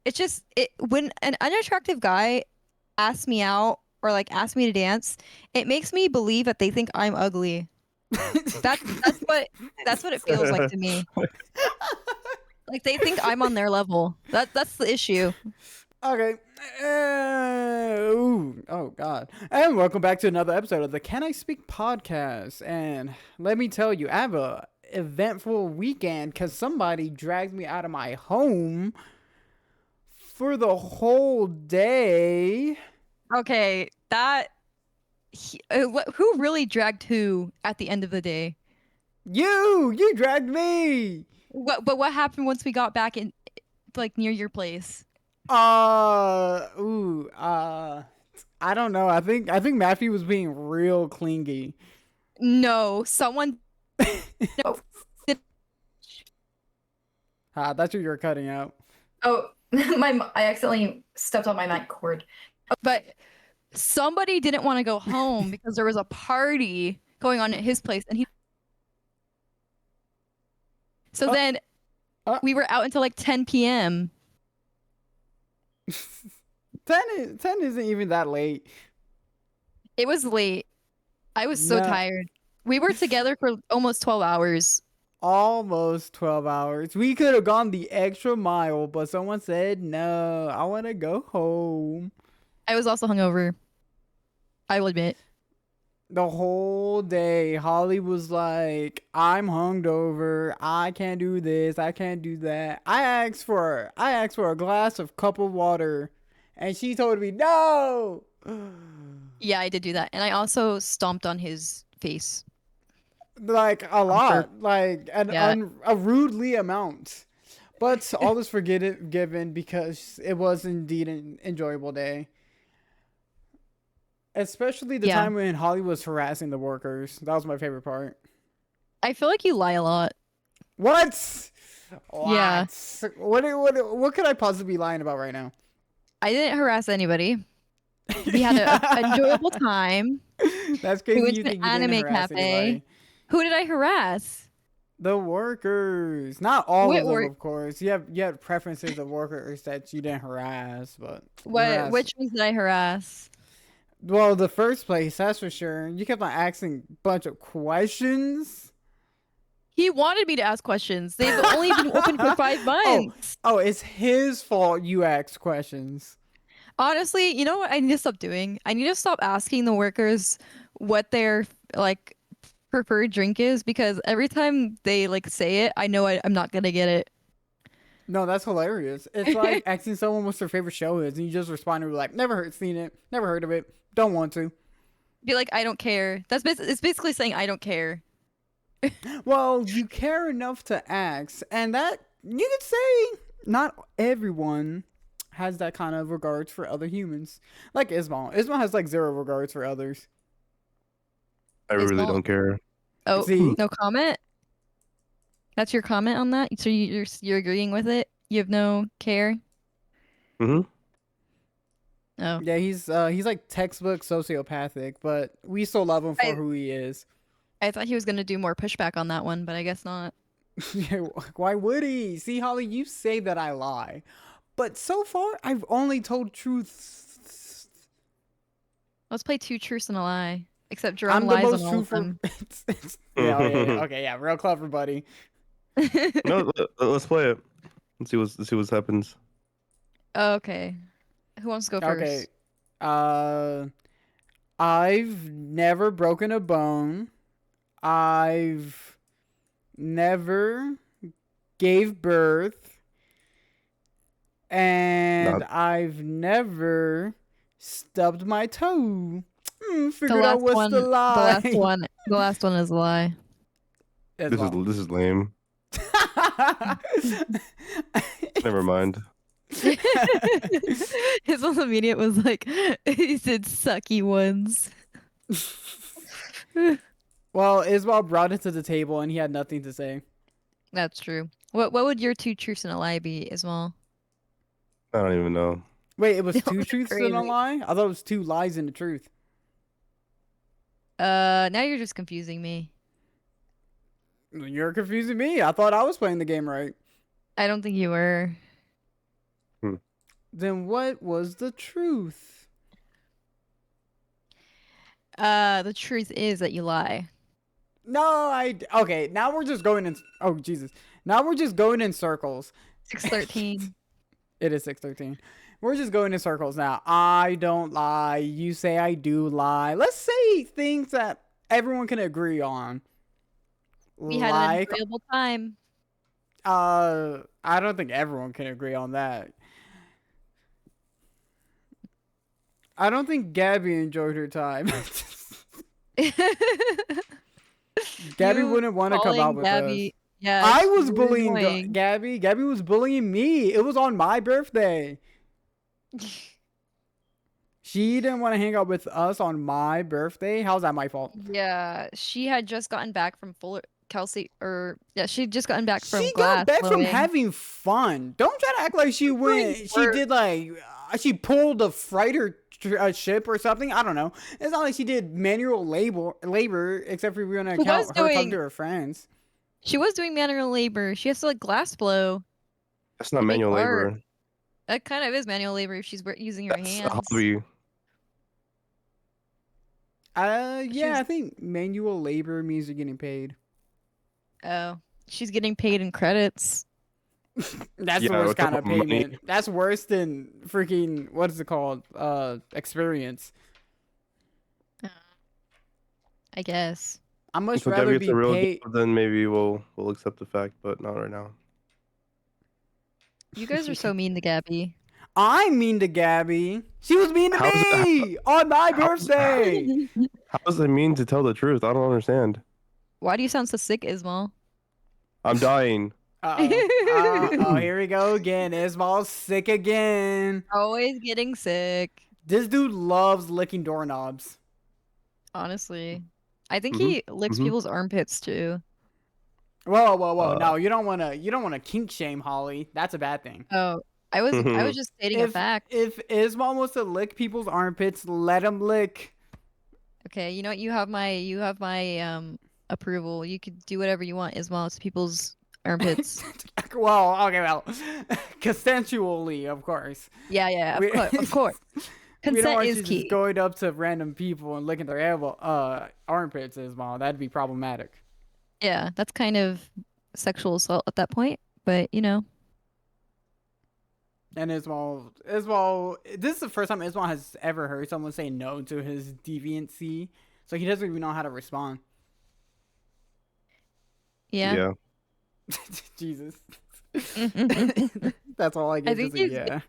it's just when an unattractive guy asks me out or like asks me to dance, it makes me believe that they think I'm ugly. That's what it feels like to me. Like they think I'm on their level. That's the issue. Okay. Ooh, oh God. And welcome back to another episode of the Can I Speak podcast. And let me tell you, I have a eventful weekend because somebody dragged me out of my home for the whole day. Okay, who really dragged who at the end of the day? You dragged me. What happened once we got back in like near your place? Ooh, I don't know. I think Matthew was being real clingy. No, someone no, did- That's what you're cutting out. Oh, I accidentally stepped on my mic cord. but somebody didn't want to go home because there was a party going on at his place, and he. So Oh, then uh, we were out until like 10 p.m. 10 isn't even that late. It was late. I was so No, tired. We were together for almost 12 hours. almost 12 hours. We could have gone the extra mile, but someone said, no, I want to go home. I was also hungover. I will admit. The whole day, Holly was like, I'm hungover. I can't do this. I can't do that. I asked for a glass of cup of water, and she told me no. Yeah, I did do that. And I also stomped on his face. Like a For, lot, like yeah. a rudely amount. But all is forgiven because it was indeed an enjoyable day. Especially the Yeah. time when Holly was harassing the workers. That was my favorite part. I feel like you lie a lot. What? Yeah. What could I possibly be lying about right now? I didn't harass anybody. We had an enjoyable time. That's We crazy went you to an think you didn't anime harass cafe. anybody. Who did I harass? The workers. Not all of them, Whitworth. of course. You have preferences of workers that you didn't harass, but you What? harassed. Which ones did I harass? Well, the first place, that's for sure. You kept on asking a bunch of questions. He wanted me to ask questions. They've only been open for five oh, months. oh, it's his fault you asked questions. Honestly, you know what I need to stop doing? I need to stop asking the workers what their like preferred drink is because every time they like say it, I know I'm not gonna get it. No, that's hilarious. It's like asking someone what their favorite show is, and you just respond and be like, "Never heard, seen it, never heard of it, don't want to." Be like, I don't care. It's basically saying I don't care. Well, you care enough to ask, and that you could say not everyone has that kind of regards for other humans. Like Ismael. Ismael has like zero regards for others. I really Ismail. don't care. Oh, See? no comment? That's your comment on that? So you're agreeing with it? You have no care? Hmm. Oh. Yeah, he's like textbook sociopathic, but we still love him for I who he is. I thought he was gonna do more pushback on that one, but I guess not. Yeah, why would he? See, Holly, you say that I lie, but so far I've only told truths. Let's play two truths and a lie. Except Jerome I'm the lies on most all of truthful. them. Yeah, oh, yeah, yeah, okay, yeah, real clever, buddy. No, let's play it. Let's see what happens. Okay. Who wants to go Okay, first? uh, I've never broken a bone. I've never gave birth, and Not I've never stubbed my toe. The Figured out last what's the one, lie. the last one is a lie. As this is well. this is lame. Never mind. His whole immediate was like, he said sucky ones. Well, Ismail brought it to the table and he had nothing to say. That's true. What would your two truths and a lie be, Ismael? I don't even know. Wait, it was two You're truths and a crazy. lie? I thought it was two lies and a truth. Now you're just confusing me. You're confusing me. I thought I was playing the game right. I don't think you were. Hmm. Then what was the truth? The truth is that you lie. No, okay. Now we're just going in. Oh Jesus! Now we're just going in circles. 613. It is 6:13. We're just going in circles now. I don't lie. You say I do lie. Let's say things that everyone can agree on. We had an Like, enjoyable time. I don't think everyone can agree on that. I don't think Gabby enjoyed her time. Gabby You wouldn't want to come out calling with us. Gabby. Yeah, I it's was really bullying annoying. Gabby. Gabby was bullying me. It was on my birthday. She didn't want to hang out with us on my birthday. How's that my fault? Yeah, she had just gotten back from Fuller Kelsey, or yeah, she'd just gotten back from She got glass back from blowing. having fun. Don't try to act like she Doing went. She work. did like she pulled a freighter ship or something. I don't know. It's not like she did manual labor, except for we're gonna She was count her talking doing to her friends. she was doing manual labor. She has to like glass blow That's not to make manual art. labor. That kind of is manual labor if she's using her That's a hands. hobby. Yeah, She's I think manual labor means you're getting paid. oh, she's getting paid in credits. That's the Yeah, we're worst kind talking of about money. payment. That's worse than freaking what is it called? Experience. I guess. I much Until Gabby rather gets a be real paid. job, then maybe we'll accept the fact, but not right now. You guys are so mean to Gabby. I'm mean to Gabby. She was mean to How's it, me on my how's birthday. how does it mean to tell the truth? I don't understand. Why do you sound so sick, Ismael? I'm dying. Uh oh, here we go again. Ismael's sick again. Always getting sick. This dude loves licking doorknobs. Honestly. I think hmm he licks hmm people's armpits too. Whoa, whoa, whoa! Uh, No, you don't wanna kink shame Holly. That's a bad thing. Oh, I was just stating a If fact. if Ismael wants to lick people's armpits, let him lick. Okay, you know what? You have my approval. You could do whatever you want, Ismael. It's people's armpits. Well, okay, well, consensually, of course. Yeah, yeah, We, of course. we don't Consent want is you just key. going up to random people and licking their armpits, Ismael. That'd be problematic. Yeah, that's kind of sexual assault at that point, but you know. And Ismael, this is the first time Ismael has ever heard someone say no to his deviancy, so he doesn't even know how to respond. Yeah. yeah. Jesus. I That's all I get to think say, he's yeah.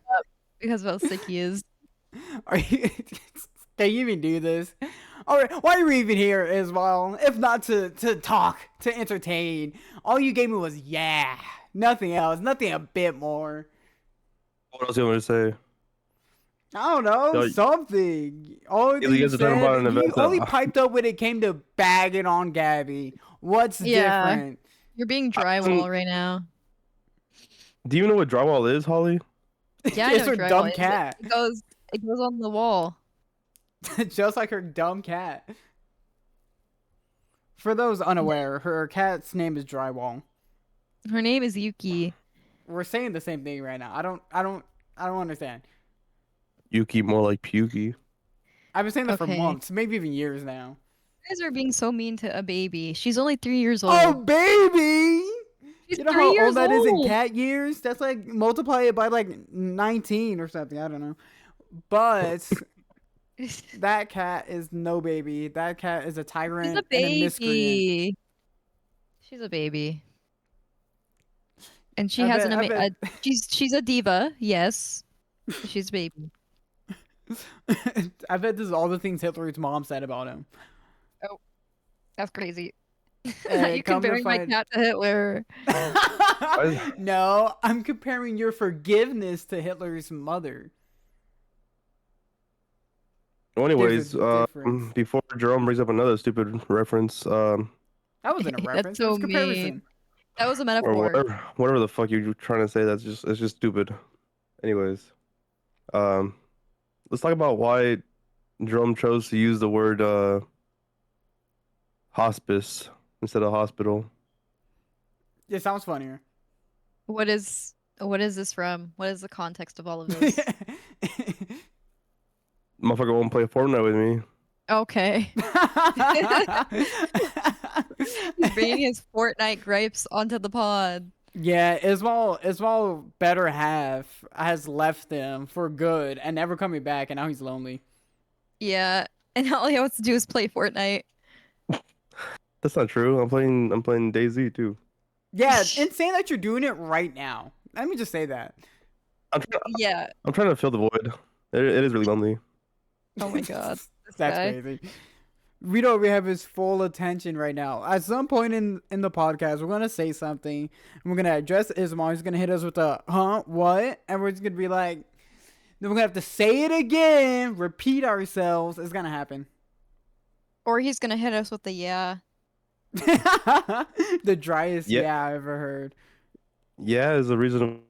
because of how sick he is. Are you, can you even do this? Alright, why are we even here, Ismael? If not to talk, to entertain. All you gave me was yeah. Nothing else. Nothing a bit more. What else you want me to say? I don't know, No, something. Only you thing you guys are talking about said, an event you that only piped up when it came to bagging on Gabby. What's Yeah. different? You're being drywall right now. Do you know what drywall is, Holly? Yeah, I It's know her what dumb drywall is. cat. It goes on the wall. Just like her dumb cat. For those unaware, her cat's name is Drywall. Her name is Yuki. We're saying the same thing right now. I don't understand. You keep more like Pukey. I've been saying that for Okay. months, maybe even years now. You guys are being so mean to a baby. She's only 3 years old. Oh, baby! She's You know 3 how years old that is in old. cat years? That's like multiply it by like 19 or something. I don't know. But that cat is no baby. That cat is a She's tyrant a and a miscreant. baby. She's a baby. And she I has bet, an I ama- bet. she's a diva, yes. But she's a baby. I bet this is all the things Hitler's mom said about him. That's crazy. Hey, You come to comparing my find- cat to Hitler. No, I'm comparing your forgiveness to Hitler's mother. Well, anyways, There's a difference. before Jerome brings up another stupid reference, That wasn't a That's reference. It so was comparison. mean. That was a or metaphor. whatever the fuck you're trying to say, it's just stupid. Anyways, let's talk about why Jerome chose to use the word hospice instead of hospital. It sounds funnier. What is What is this from? What is the context of all of this? Motherfucker won't play Fortnite with me. Okay. He's bringing his Fortnite gripes onto the pod. Yeah, Ismael better half has left them for good and never coming back, and now he's lonely. Yeah. And all he wants to do is play Fortnite. That's not true. I'm playing DayZ too. Yeah, insane that you're doing it right now. Let me just say that. Yeah. I'm trying to fill the void. It is really lonely. Oh my god. This That's guy. crazy. We don't have his full attention right now. At some point in the podcast, we're gonna say something, and we're gonna address Ismael. He's gonna hit us with a what? And we're just gonna be like, then we're gonna have to say it again, repeat ourselves. It's gonna happen. Or he's gonna hit us with the yeah. The driest Yeah. yeah I ever heard. Yeah, is a reasonable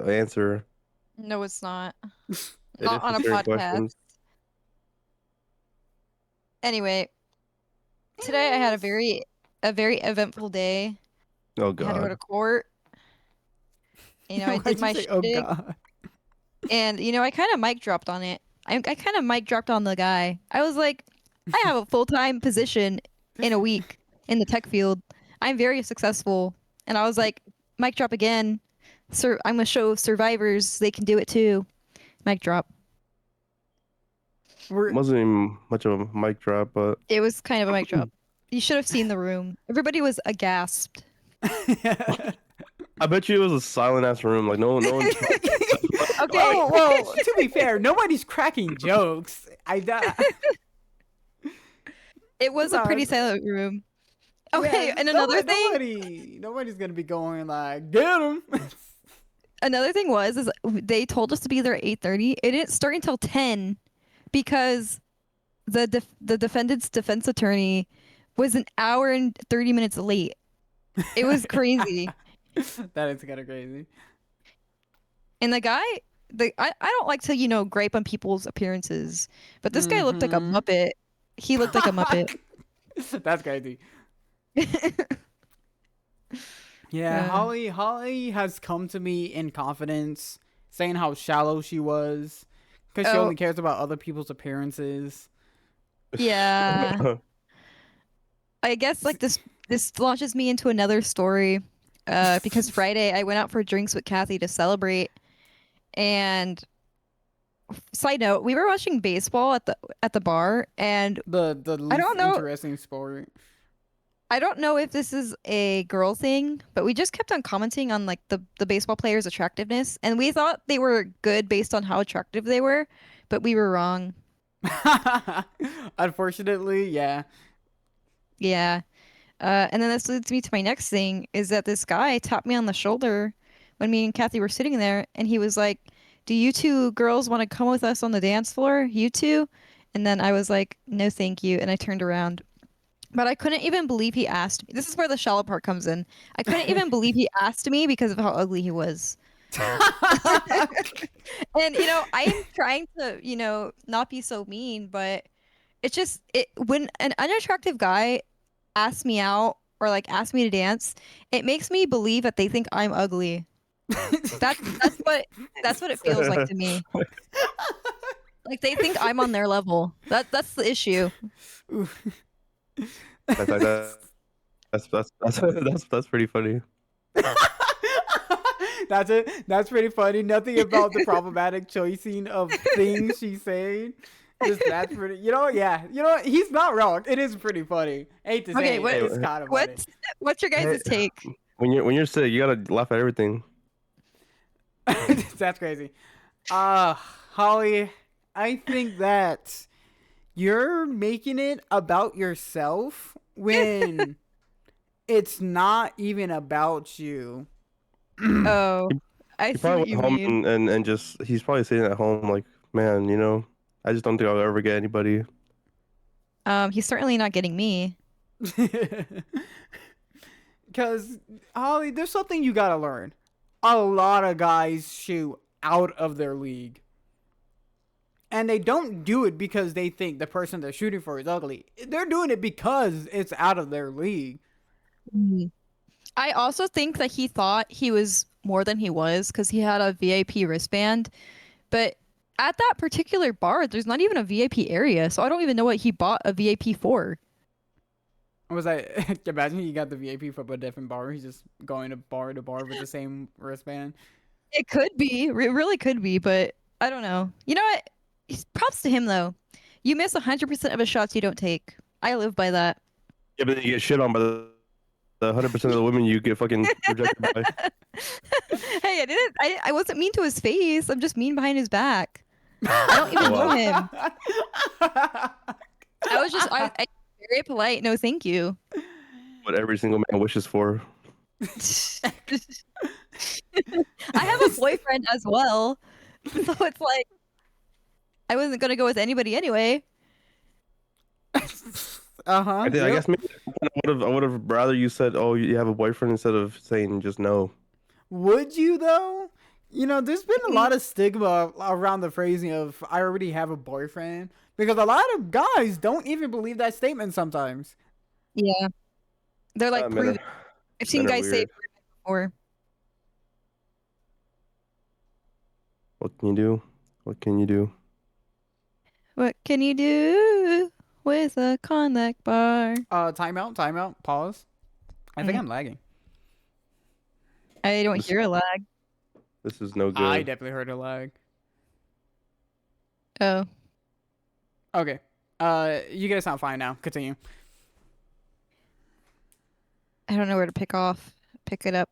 answer. No, it's not. It Not is on a for certain podcast. questions. Anyway, today I had a very eventful day. Oh I had to go to god. court. You know, I Why'd did you my say, shtick, oh god. and I kind of mic dropped on it. I kind of mic dropped on the guy. I was like, I have a full-time position in a week in the tech field. I'm very successful, and I was like, mic drop again. I'm gonna show survivors they can do it too. Mic drop. Wasn't even much of a mic drop, but It was kind of a mic drop. You should have seen the room. Everybody was aghast. I bet you it was a silent ass room. Like no one. Okay. well, to be fair, nobody's cracking jokes. It was a pretty silent room. Okay, Yeah, and another thing. Nobody's gonna be going like, get him. Another thing is they told us to be there at 8:30. It didn't start until 10 because the defendant's defense attorney was an hour and 30 minutes late. It was crazy. That is kind of crazy. And the guy, I don't like to, gripe on people's appearances, but this guy looked like a Muppet. He looked like a Muppet. That's crazy. Yeah, Holly has come to me in confidence, saying how shallow she was, because she only cares about other people's appearances. Yeah. I guess like this launches me into another story, because Friday I went out for drinks with Kathy to celebrate, and side note, we were watching baseball at the bar, and The least I don't know. interesting sport. I don't know if this is a girl thing, but we just kept on commenting on like the baseball players' attractiveness, and we thought they were good based on how attractive they were, but we were wrong. Unfortunately, yeah. Yeah. And then this leads me to my next thing is that this guy tapped me on the shoulder when me and Kathy were sitting there, and he was like, "Do you two girls want to come with us on the dance floor? You two?" And then I was like, "No, thank you." And I turned around. But I couldn't even believe he asked me. This is where the shallow part comes in. I couldn't even believe he asked me because of how ugly he was. And I am trying to, not be so mean, but it's just when an unattractive guy asks me out or like asks me to dance, it makes me believe that they think I'm ugly. That's what it feels like to me. Like they think I'm on their level. That's the issue. That's pretty funny. That's it. That's pretty funny. Nothing about the problematic choicing of things she's saying. Just that's pretty. Yeah. What? He's not wrong. It is pretty funny. I hate to say it. It's kind of funny. What's your guys' take? When you're sick, you gotta laugh at everything. That's crazy. Holly, I think that you're making it about yourself when it's not even about you. Oh, I He see what probably you went mean. home and just he's probably sitting at home like, man, I just don't think I'll ever get anybody. He's certainly not getting me. Because, Holly, there's something you gotta learn. A lot of guys shoot out of their league. And they don't do it because they think the person they're shooting for is ugly. They're doing it because it's out of their league. I also think that he thought he was more than he was because he had a VIP wristband. But at that particular bar, there's not even a VIP area, so I don't even know what he bought a VIP for. Was I imagine he got the VIP from a different bar? He's just going to bar with the same wristband. It could be, it really could be, but I don't know. You know what? Props to him though. You miss 100% of the shots you don't take. I live by that. Yeah, but then you get shit on by the 100% of the women you get fucking rejected by. Hey, I wasn't mean to his face. I'm just mean behind his back. I don't even know him. I very polite. No, thank you. What every single man wishes for. I have a boyfriend as well, so it's like I wasn't gonna go with anybody anyway. Uh-huh. I guess maybe I would have rather you said, "Oh, you have a boyfriend," instead of saying just no. Would you though? You know, there's been a lot of stigma around the phrasing of "I already have a boyfriend" because a lot of guys don't even believe that statement sometimes. Yeah, they're like, Men prove are, it. I've seen men are guys say weird. prove it before. What can you do? What can you do? What can you do with a cognac bar? Timeout, pause. I think Mhm. I'm lagging. I don't This, hear a lag. this is no I good. definitely heard a lag. Oh, Okay. You guys sound fine now. Continue. I don't know where to pick it up.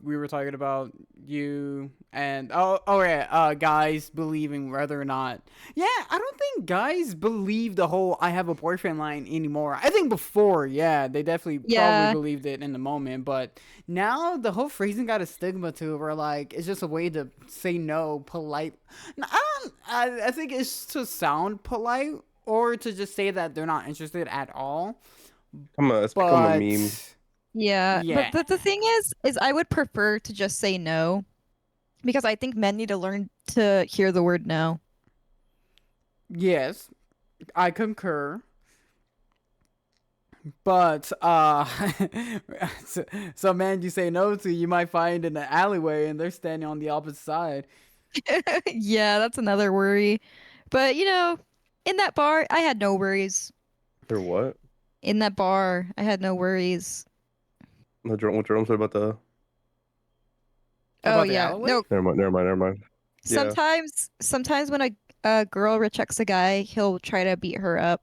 We were talking about you and oh yeah, guys believing whether or not. Yeah, I don't think guys believe the whole "I have a boyfriend" line anymore. I think before, yeah, they definitely probably Yeah, believed it in the moment, but now the whole phrasing got a stigma to it, where like it's just a way to say no polite. I think it's to sound polite or to just say that they're not interested at all. It's become a meme. But yeah. yeah, But the thing is I would prefer to just say no because I think men need to learn to hear the word no. yes, I concur. But some man you say no to, you might find in the alleyway, and they're standing on the opposite side. Yeah, that's another worry. But you know, in that bar, I had no worries. Or what? In that bar, I had no worries. What Jerome said about the. Oh About the yeah. alleyway? No, Never mind. Yeah. sometimes when a girl rejects a guy, he'll try to beat her up.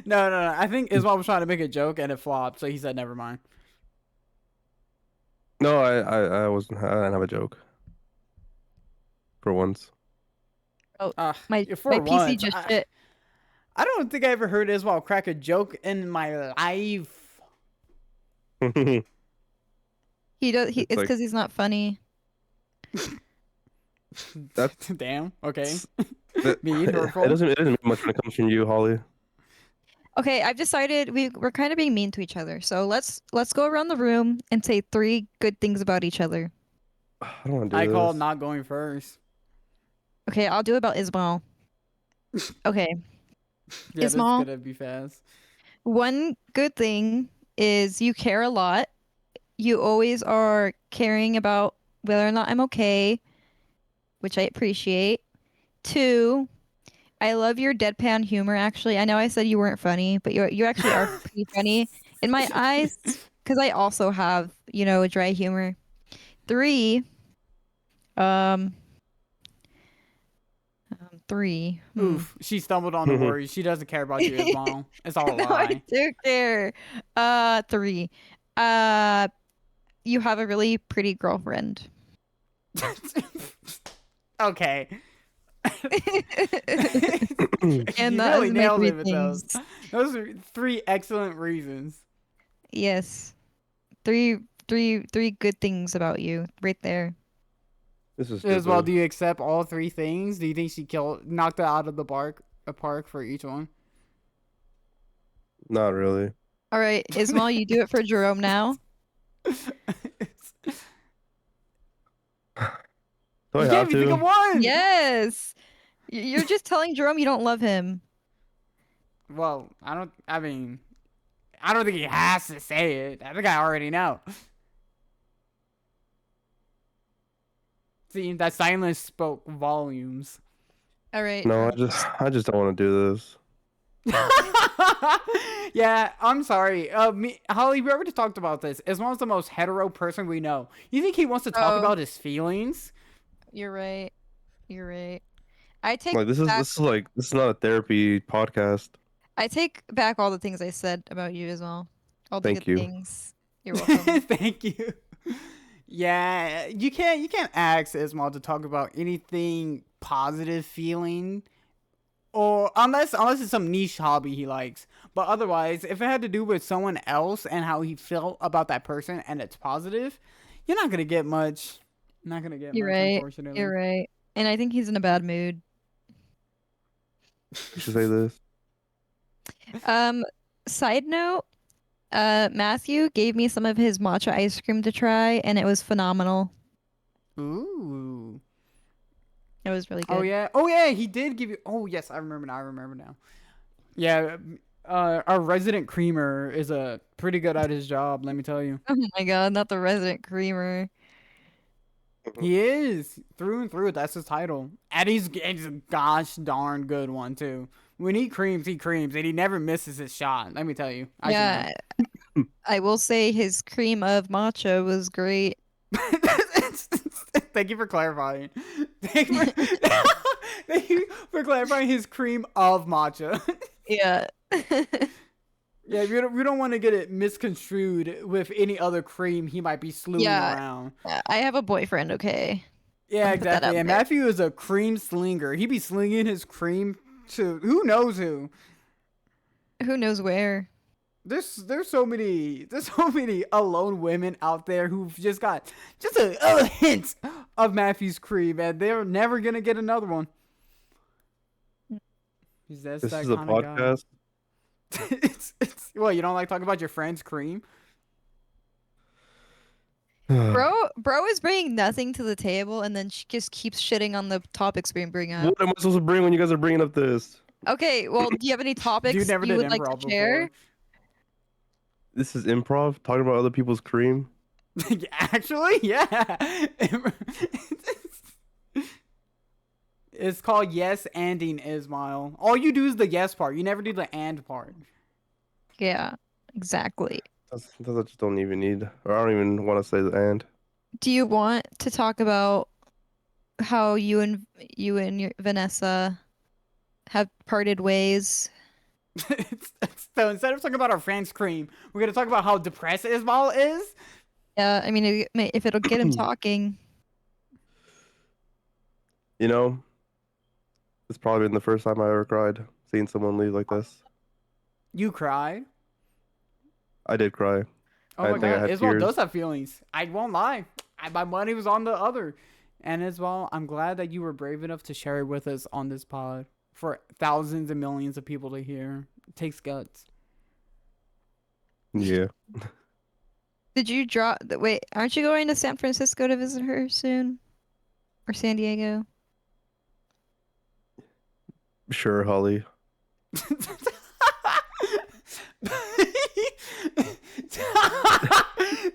No. I think Ismael was trying to make a joke and it flopped, so he said never mind. No, I wasn't. I didn't have a joke. For once. Oh, Uh, my for PC once, just shit. I don't think I ever heard Ismael crack a joke in my life. He does. It's It's like because he's not funny. that's Damn. Okay. that, Mean, it hurtful. doesn't mean much when it comes from you, Holly. Okay, I've decided we're kind of being mean to each other. So let's go around the room and say three good things about each other. I don't want to I do call this. not going first. Okay, I'll do about Ismael. Okay, Yeah, this is Ismael, gonna be fast. one good thing is you care a lot. You always are caring about whether or not I'm okay, which I appreciate. Two, I love your deadpan humor, actually. I know I said you weren't funny, but you actually are pretty funny in my eyes because I also have, you know, a dry humor. Three, um, three. Oof, she stumbled on the words. She doesn't care about you, Ismael. It's all a No, I lie. do care. Three. Uh, you have a really pretty girlfriend. Okay. And You that really is my nailed three it with those. things. Those are three excellent reasons. Yes. Three good things about you right there. This is As well, stupid. do you accept all three things? Do you think she knocked it out of the park for each one? Not really. All right, Ismail, you do it for Jerome now. Do I You have can't even think of to? one. Yes. You're just telling Jerome you don't love him. Well, I don't. I mean, I don't think he has to say it. I think I already know. See, that silence spoke volumes. All right. No, I just don't want to do this. Yeah, I'm sorry. Holly, we already talked about this. Ismael's the most hetero person we know. You think he wants to talk Oh. about his feelings? You're right. You're right. I take Like this is not a therapy podcast. I take back all the things I said about you as well. All the Thank good you. things. You're welcome. Thank you. Yeah, you can't ask Ismael to talk about anything positive feeling, or unless it's some niche hobby he likes. But otherwise, if it had to do with someone else and how he felt about that person and it's positive, you're not gonna get much. Not gonna get You're much, right. unfortunately. You're right. And I think he's in a bad mood. You should say this. Side note, Matthew gave me some of his matcha ice cream to try, and it was phenomenal. Ooh. It was really good. Oh yeah, he did give you. Oh yes, I remember now. Yeah, our resident creamer is a pretty good at his job. Let me tell you, Oh my god, not the resident creamer. he is through and through. That's his title, and he's a gosh darn good one too. When he creams, and he never misses his shot. Let me tell you. Yeah, I will say his cream of matcha was great. Thank you for clarifying. Thank you for clarifying his cream of matcha. Yeah. Yeah, we don't want to get it misconstrued with any other cream he might be slewing around. I have a boyfriend, okay? Yeah, Put that exactly. out And there. Matthew is a cream slinger. He be slinging his cream to who knows who. Who knows where? There's so many alone women out there who've just got just a hint of Matthew's cream, and they're never gonna get another one. This is a podcast. it's well, you don't like talking about your friend's cream? Bro is bringing nothing to the table, and then she just keeps shitting on the topics we bring up. What am I supposed to bring when you guys are bringing up this? Okay, well, do you have any topics You never you did would like improv to share? before. This is improv, talking about other people's cream. Actually, yeah. It's called yes anding, Ismael. All you do is the yes part. You never do the and part. Yeah, exactly. That's I just don't even need, or I don't even want to say the and. Do you want to talk about how you and Vanessa have parted ways? So instead of talking about our friend's cream, we're gonna talk about how depressed Ismael is. Yeah, I mean, if it'll get him talking. You know, it's probably been the first time I ever cried seeing someone leave like this. You cried. I did cry. Oh I my think I god, had Ismael tears. does have feelings. I won't lie. My money was on the other. And Ismael, I'm glad that you were brave enough to share it with us on this pod for thousands and millions of people to hear. It takes guts. Yeah. Did you wait, aren't you going to San Francisco to visit her soon? Or San Diego? Sure, Holly.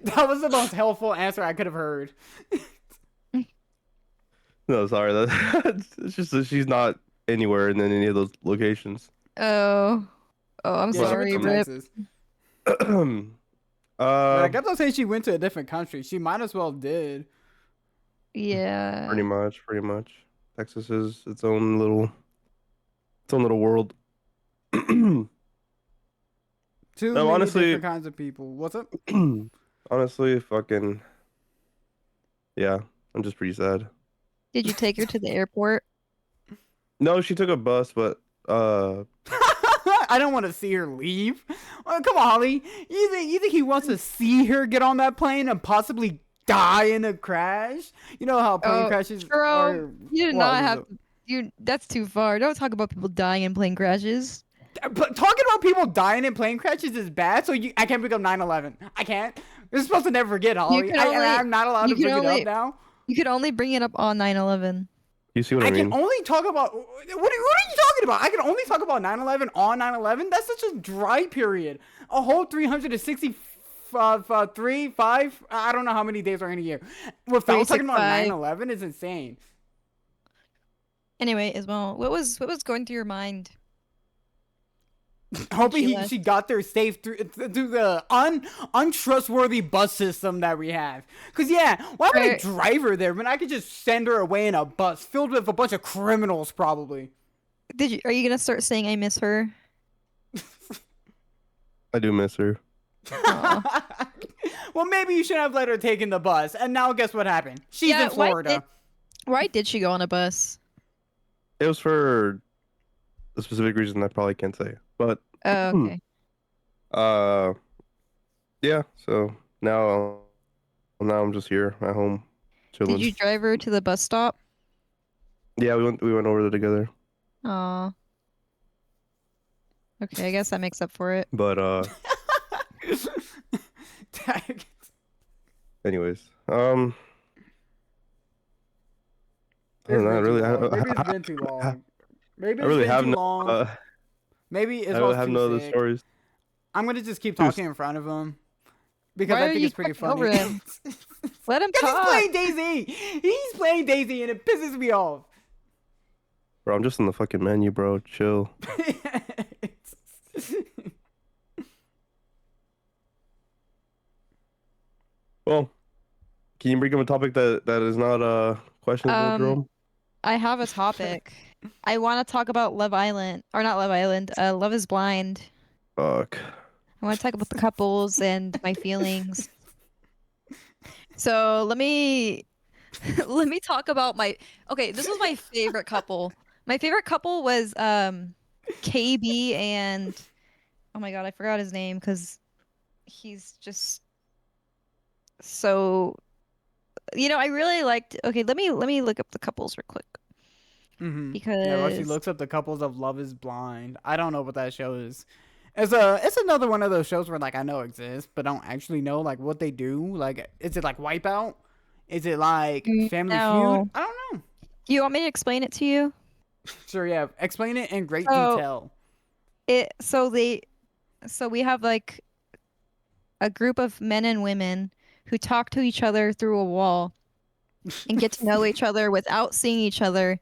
That was the most helpful answer I could have heard. No, sorry. It's just that she's not anywhere in any of those locations. Oh. Oh, I'm Yeah, she sorry, went to Rip. Texas. But I uh, kept on saying she went to a different country. She might as well did. Yeah. pretty much. Texas is its own little world. Too No, many honestly- different kinds of people. What's up? Honestly, fucking, yeah, I'm just pretty sad. Did you take her to the airport? No, she took a bus, but I don't want to see her leave. Oh, come on, Holly. You think he wants to see her get on that plane and possibly die in a crash? You know how plane crashes are. Jerome, you did What, not is have it- that's too far. Don't talk about people dying in plane crashes. But talking about people dying in plane crashes is bad, so I can't bring up 9/11. I can't. You're supposed to never forget, Holly. can only- I'm not allowed you to can bring it only- up now. You could only bring it up on 9/11. You see what I I can mean? only talk about what are you talking about? I can only talk about 9/11 on 9/11. That's such a dry period. A whole 363, 5. I don't know how many days are in a year. Without talking about 365. 9/11 is insane. Anyway, Ismael, what was going through your mind? Hoping she left? she got there safe through the untrustworthy bus system that we have. Cause yeah, why would I Right. drive her there when I could just send her away in a bus filled with a bunch of criminals probably? Are you gonna start saying I miss her? I do miss her. Aw. Well, maybe you shouldn't have let her take in the bus. And now guess what happened? She's Yeah, in Florida. Why did she go on a bus? It was for a specific reason I probably can't say. But Oh, okay. uh, yeah. So now I'm just here at home chilling. Did you drive her to the bus stop? Yeah, we went over there together. Aw. Okay, I guess that makes up for it. But anyways, I It's don't know. I been too really, long. Maybe it's been too long. Maybe I it's really been have too no. long. Maybe I Ismael's really have too no other sick. stories. I'm gonna just keep Too talking in front of him because Why I are think you it's pretty talking funny. over him? Let him Because he's talk. playing Daisy. He's playing Daisy, and it pisses me off. Bro, I'm just in the fucking menu, bro. Chill. Well, can you bring up a topic that is not questionable, Um, Jerome? I have a topic. I want to talk about Love Island, or not Love Island. Love is Blind. Fuck. I want to talk about the couples and my feelings. So let me let me talk about my. Okay, this was my favorite couple. My favorite couple was KB and oh my God, I forgot his name because he's just so I really liked. Okay, let me look up the couples real quick Yeah, well, she because looks up the couples of Love Is Blind. I don't know what that show is. It's another one of those shows where like I know exists, but don't actually know like what they do. Like, is it like Wipeout? Is it like Family Feud? no. I don't know. Do you want me to explain it to you? Sure, yeah. Explain it in great So detail. it so we have like a group of men and women who talk to each other through a wall and get to know each other without seeing each other,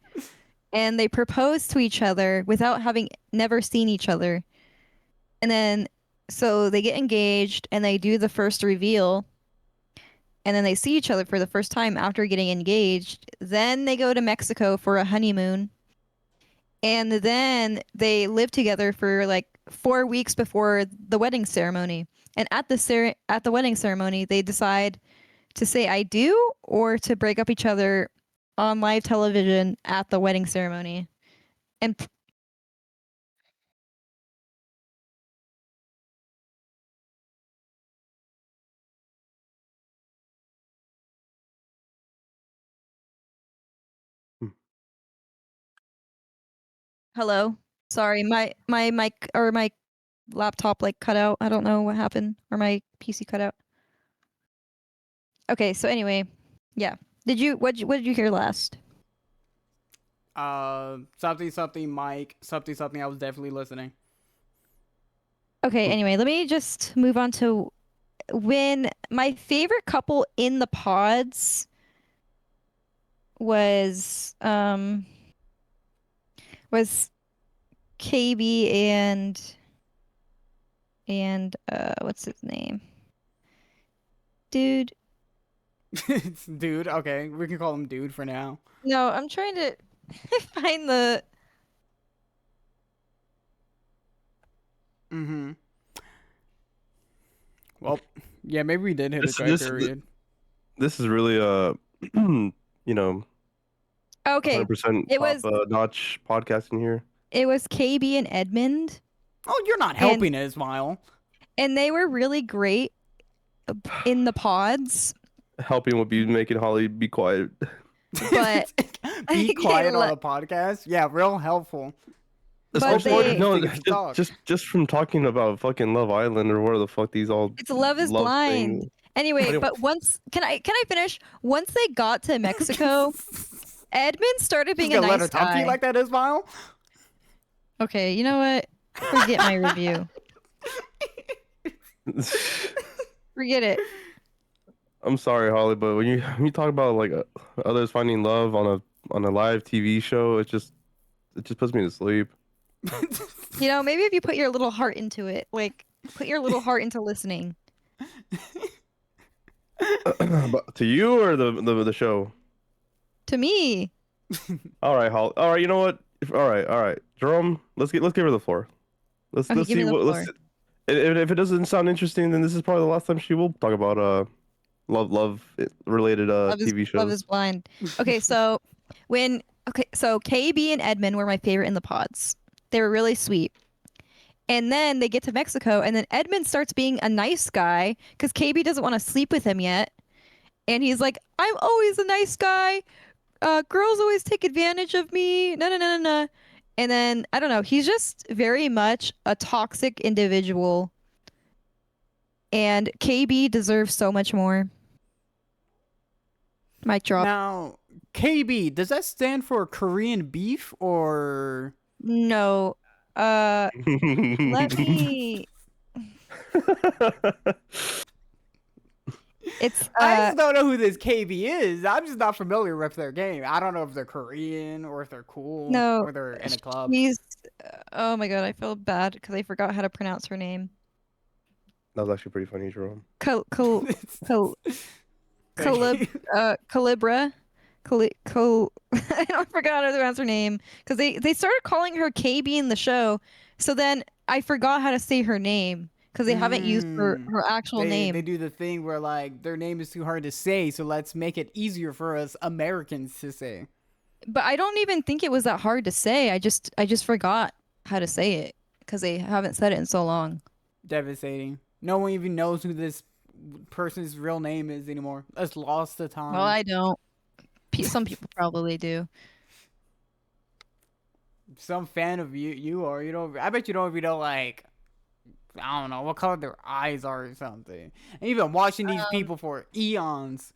and they propose to each other without having never seen each other. And then so they get engaged and they do the first reveal, and then they see each other for the first time after getting engaged. Then they go to Mexico for a honeymoon. And then they live together for like 4 weeks before the wedding ceremony. And at the wedding ceremony, they decide to say I do or to break up each other on live television at the wedding ceremony. And Hmm. hello. Sorry, my mic or my laptop like cut out. I don't know what happened or my PC cut out. Okay, so anyway, yeah. What did you hear last? Something something Mike, something something. I was definitely listening. Okay, anyway, let me just move on to when my favorite couple in the pods was KB and what's his name? Dude. It's dude. Okay, we can call him dude for now. No, I'm trying to find the Mm-hmm. Well, yeah, maybe we did hit a This dry this period. this is really you know, Okay, 100% it top was notch podcasting here. it was KB and Edmund Oh, you're not and helping, Ismael. and they were really great in the pods, Helping with you making Holly be quiet. but Be quiet on le- the podcast. Yeah, real helpful. It's but Hopefully, I important. can they No, figure to talk. just from talking about fucking Love Island or where the fuck these all it's Love is love Blind. thing. Anyway, Anyway, but once can I finish? Once they got to Mexico Edmund started Just being a gonna let nice her talk to you guy. like that, Ismael? Okay, you know what? Forget my review. Forget it. I'm sorry, Holly, but when you talk about like others finding love on a live TV show, it just puts me to sleep. You know, maybe if you put your little heart into it, like put your little heart into listening. But to you or the show? To me, All right, Holly. All right, you know what? All right, Jerome. Let's give her the floor. okay, Let's give see me the what floor. let's. If it doesn't sound interesting, then this is probably the last time she will talk about love related TV Love shows. is blind. Okay, so KB and Edmund were my favorite in the pods. They were really sweet. And then they get to Mexico, and then Edmund starts being a nice guy because KB doesn't want to sleep with him yet. And he's like, I'm always a nice guy. Girls always take advantage of me. No, no, no, no, no. And then, I don't know, he's just very much a toxic individual. And KB deserves so much more. Mic drop. Now, KB, does that stand for Korean beef or? No. Let me. It's I just don't know who this KB is. I'm just not familiar with their game. I don't know if they're Korean or if they're cool no. or they're in a club. She's. Oh my god, I feel bad because I forgot how to pronounce her name. That was actually pretty funny, Jerome. Col Col Col Calib Okay. Calibra. I don't forgot how to pronounce her name because they started calling her KB in the show. So then I forgot how to say her name because they haven't used Mm. her actual They name. do the thing where like their name is too hard to say, so let's make it easier for us Americans to say. But I don't even think it was that hard to say. I just forgot how to say it because they haven't said it in so long. Devastating. No one even knows who this person's real name is anymore. That's lost the Well, time. I don't. Some people probably do. Some fan of you are. You don't. I bet you don't even know like I don't know what color their eyes are or something. And you've been watching these people for eons.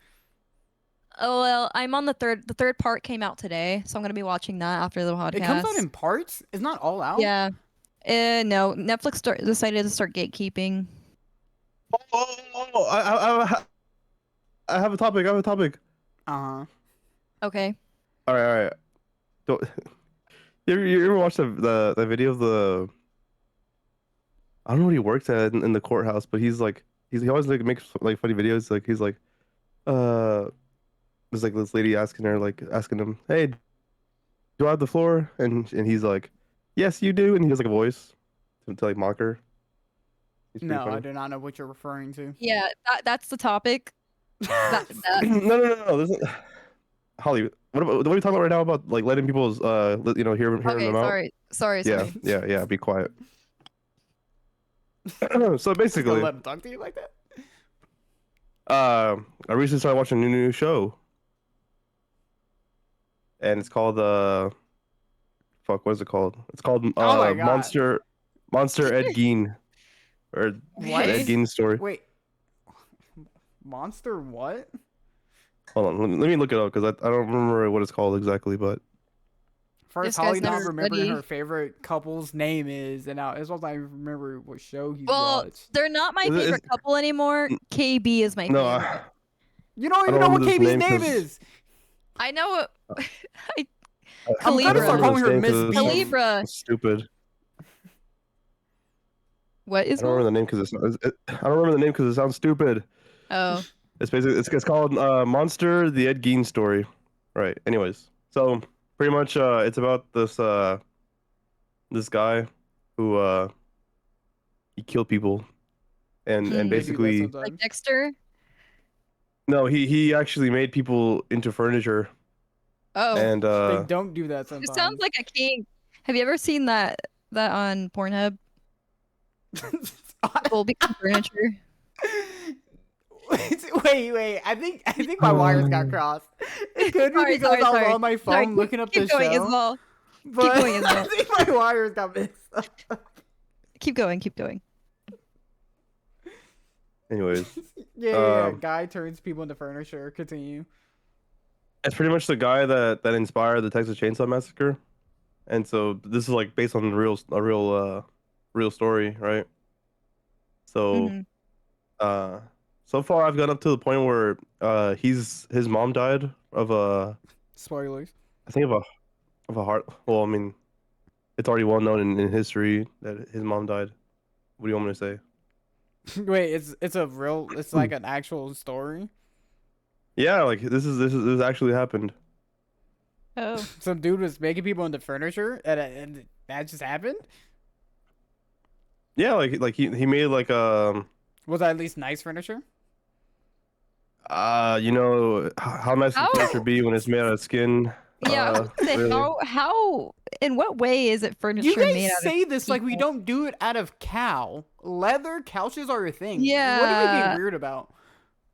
Oh well, I'm on the third. The third part came out today, so I'm gonna be watching that after the It comes out podcast. in parts. It's not all out. Yeah. No, Netflix decided to start gatekeeping. I have a topic. I have a topic. Uh huh. Okay. All right, all right. Don't, you ever watch the video of the? I don't know what he works at in the courthouse, but he always like makes like funny videos. Like he's like, uh, there's like this lady asking him, hey, do I have the floor? And he's like, yes, you do. And he has like a voice to like mock her. He's pretty No, I funny. do not know what you're referring to. Yeah, that's the topic. That No. Holly, what are we talking about right now about like letting people's hear okay, them out? sorry. Yeah. Be quiet. So Just gonna basically, let him talk to you like that? I recently started watching a new show, and it's called fuck, what is it called? It's called Oh my God. Monster Ed Gein, or What? the Ed Gein story. Wait. Monster what? Hold on, let me look it up because I don't remember what it's called exactly, but First, This guy's Holly not never remembering ready. her favorite couple's name is, and now as well as I remember what show he's Well, watched. they're not my Is it- favorite is- couple anymore. KB is my no, favorite. You don't I even don't know what remember this KB's name name 'cause- is. I know what. I'm gonna start Calibra. calling her name Miss 'cause Beef. it's Calibra. stupid. What I is don't remember the name because I don't remember the name because it sounds stupid. Oh, It's basically it's called Monster the Ed Gein story. Right. Anyways, so pretty much it's about this guy who he killed people and Hmm. They do that basically like sometimes. Dexter. no, he actually made people into furniture Oh, and They don't do that it sounds sometimes. like a king. Have you ever seen that on Pornhub? People become furniture. Wait. I think my wires got crossed. It could be because I was on my phone Sorry, looking up keep the going, show. Ismael. But going, I Ismael. think my wires got mixed up. Keep going. anyways, Yeah. Um, Guy turns people into furniture. Continue. It's pretty much the guy that inspired the Texas Chainsaw Massacre, and so this is like based on real story, right? So Hmm. uh, so far I've gotten up to the point where his mom died of a Spoilers. I think of a heart. Well, I mean, it's already well known in history that his mom died. What do you want me to say? Wait, it's like an actual story. Yeah, like this actually happened. Oh. Some dude was making people into furniture, and that just happened. Yeah, like he made like Was that at least nice furniture? you know how nice can furniture How? be when it's made out of skin? Yeah, I was about to say Really. how in what way is it You furniture guys made out of say this like we people? don't do it out of cow. Leather couches are a thing. What are we being Yeah, weird about?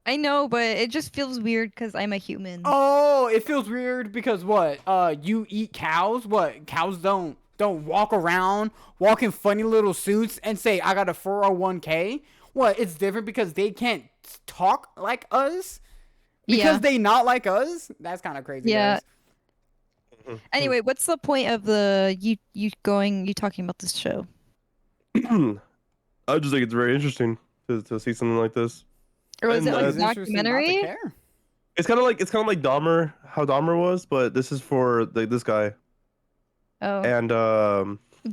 I know, but it just feels weird because I'm a human. Oh, it feels weird because what? You eat cows? What? Cows don't walk around, walk in funny little suits and say I got a 401k? What? It's different because they can't talk like us? Because Yeah, they not like us? That's kind of crazy, yeah. guys. Anyway, what's the point of you talking about this show? I just think it's very interesting to see something like this, Or was I it and think like a it's interesting not to documentary? care. it's kind of like Dahmer, how Dahmer was, but this is for this guy, Oh, and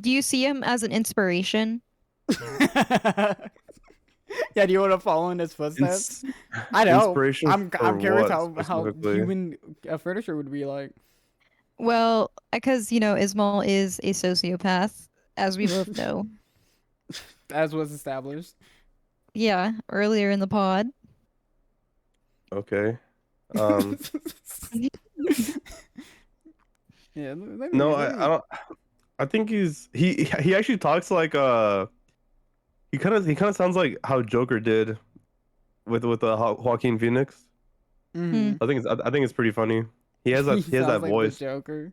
do you see him as an inspiration? Yeah, do you want to follow in his footsteps? ins I know. inspiration I'm for curious what how specifically? human furniture would be like. Well, because Ismael is a sociopath, as we both know. As was established. Yeah, earlier in the pod. Okay. Yeah, No, I let me. don't. I think he actually talks like he kind of sounds like how Joker did with Joaquin Phoenix. Hmm. Hmm. I think it's pretty funny. He He has sounds that like the voice. Joker.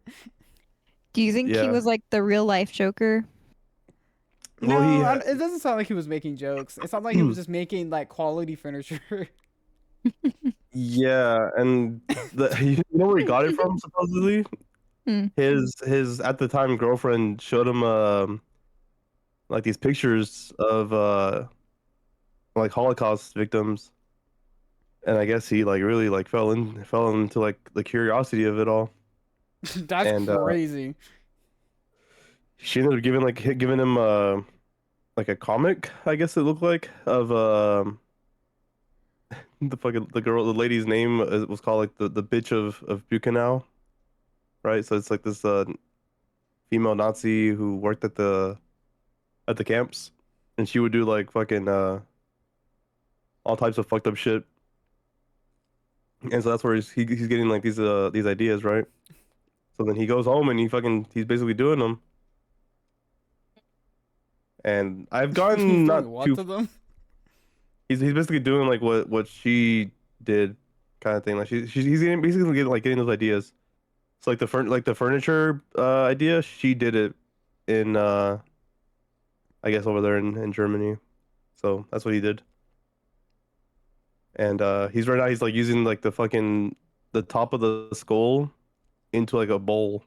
Do you think he Yeah. was like the real life Joker? Well, No, it doesn't sound like he was making jokes. It sounds like he was just making like quality furniture. yeah, and you know where he got it from supposedly? Hmm. His at the time girlfriend showed him like these pictures of like Holocaust victims, and I guess he like really like fell into like the curiosity of it all, That's and crazy. she ended up giving him like a comic, I guess it looked like, of the lady's name was called like the bitch of Buchenau, right? So it's like this female Nazi who worked at the camps, and she would do like fucking all types of fucked up shit. And so that's where he's getting like these ideas, right? So then he goes home and he's basically doing them. And I've He's gotten doing not what too to them? he's basically doing like what she did kind of thing. Like he's basically getting those ideas. So like the furniture idea, she did it in I guess over there in Germany. So that's what he did. And he's right now he's like using like the top of the skull into like a bowl.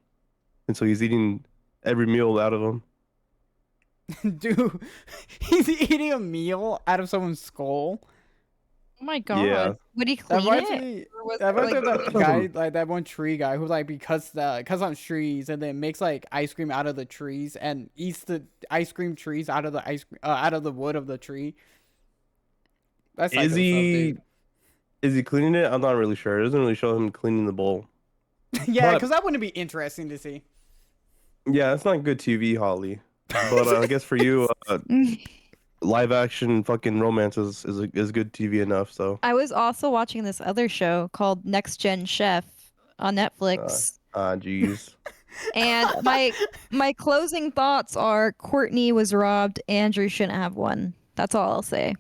And so he's eating every meal out of them. Dude, he's eating a meal out of someone's skull. Oh my Yeah. God. Would he That clean reminds it? me. Or was That or reminds me like of that guy, like that one tree guy who like cuts on trees and then makes like ice cream out of the trees and eats the ice cream trees out of the out of the wood of the tree. That's Is psycho stuff, he dude. is he cleaning it? I'm not really sure. It doesn't really show him cleaning the bowl. Yeah, But because that wouldn't be interesting to see. yeah, it's not good TV, Holly. But I guess for you, live action fucking romance is good TV enough. So, I was also watching this other show called Next Gen Chef on Netflix. jeez. And my closing thoughts are Courtney was robbed, Andrew shouldn't have one. That's all I'll say.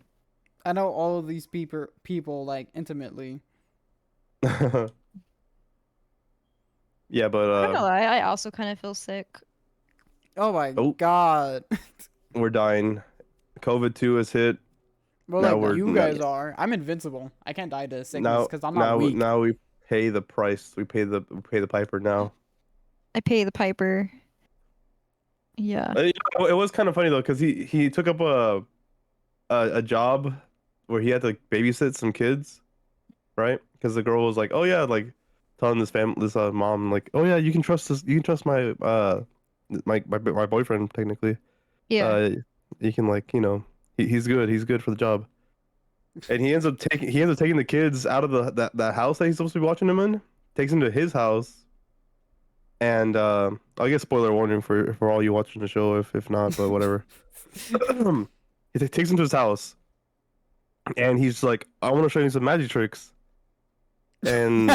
I know all of these people like intimately. Yeah, but I'm not gonna lie, I also kind of feel sick. Oh my oh, god. we're dying. COVID-2 has hit. Well, Now like we're you now guys are. I'm invincible. I can't die to sickness now because I'm not weak. now we pay the price. We pay the piper now. I pay the piper. Yeah. You know, it was kind of funny though, because he took up a job where he had to babysit some kids, right? Because the girl was like, "Oh yeah," like telling this mom like, "Oh yeah, you can trust this. You can trust my boyfriend technically. Yeah. Uh, you can like he's good. He's good for the job." And he ends up taking the kids out of that house that he's supposed to be watching them in. Takes them to his house. And I guess spoiler warning for all you watching the show if not, but whatever. He takes him to his house, and he's like, "I want to show you some magic tricks." And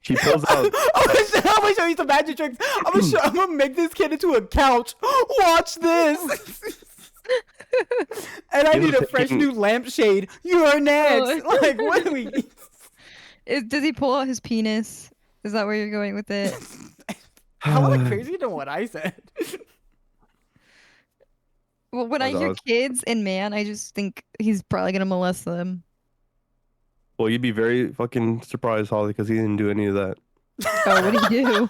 he pulls out. I'm gonna show you some magic tricks. I'm gonna make this kid into a couch. Watch this. And I need a fresh new lampshade. You're next. Like, what do we? Does he pull out his penis? Is that where you're going with it? How like crazy than what I said. Well, when I hear kids and man, I just think he's probably gonna molest them. Well, you'd be very fucking surprised, Holly, because he didn't do any of that. Oh, what did he do?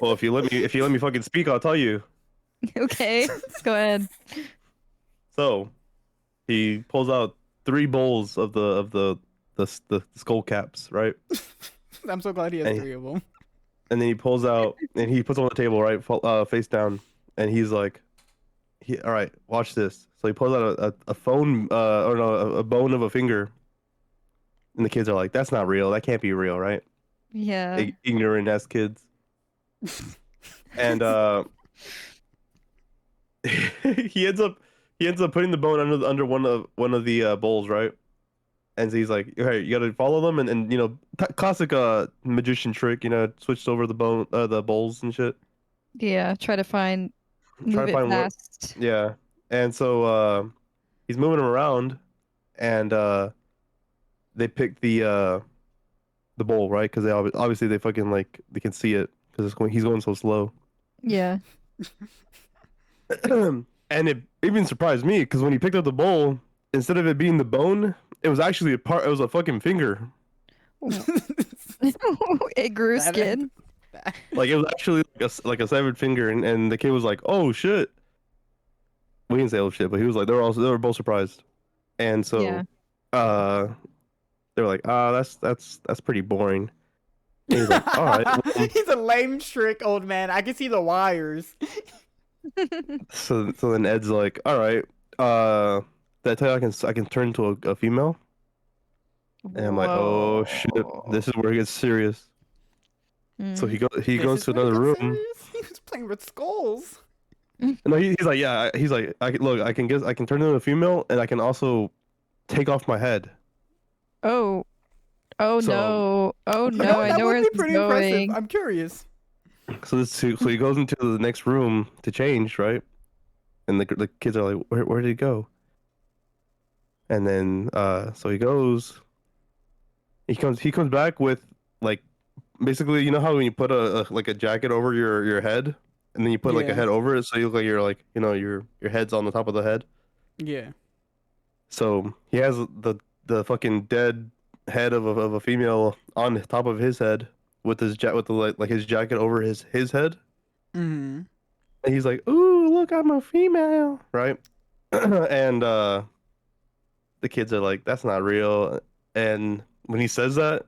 Well, if you let me fucking speak, I'll tell you. Okay, go ahead. So, he pulls out 3 bowls of the skull caps, right? I'm so glad he has 3 of them. And then he pulls out and he puts them on the table, right, face down, and he's like, all right, watch this. So he pulls out a phone, or no, a bone of a finger, and the kids are like, "That's not real. That can't be real, right?" Yeah. Ignorant ass kids. And he ends up putting the bone under one of the bowls, right? And so he's like, "Okay, you gotta follow them," and classic magician trick, switched over the bowls and shit. Yeah, try to find Try move to it find fast. yeah. And so he's moving them around, and they pick the bowl, right? Because obviously they fucking like they can see it because he's going so slow. Yeah. And it even surprised me because when he picked up the bowl, instead of it being the bone, it was actually it was a fucking finger. It grew skin. Like it was actually like a severed finger, and the kid was like, "Oh shit." We didn't say oh shit, but he was like they were both surprised. And so Yeah. they were like, that's pretty boring. And he's like, all right. Well, He's a lame trick, old man. I can see the wires. so then Ed's like, all right, did I tell you I can turn into a female? And I'm like, oh shit, this is where it gets serious. So he goes to another room. Serious? He was playing with skulls. No, he's like, yeah, he's like, I can turn into a female, and I can also take off my head. Oh So- no. Oh no, No, I that know would where be this is pretty going. impressive. I'm curious. So he goes into the next room to change, right? And the kids are like, where did he go? And then so he goes. He comes back with like basically, you know how when you put a jacket over your head, and then you put like a Yeah. head over it, so you look like you're like your head's on the top of the head. Yeah. So he has the fucking dead head of a female on top of his head with his his jacket over his head. Mm-hmm. And he's like, "Ooh, look, I'm a female," right? And the kids are like, "That's not real." And when he says that,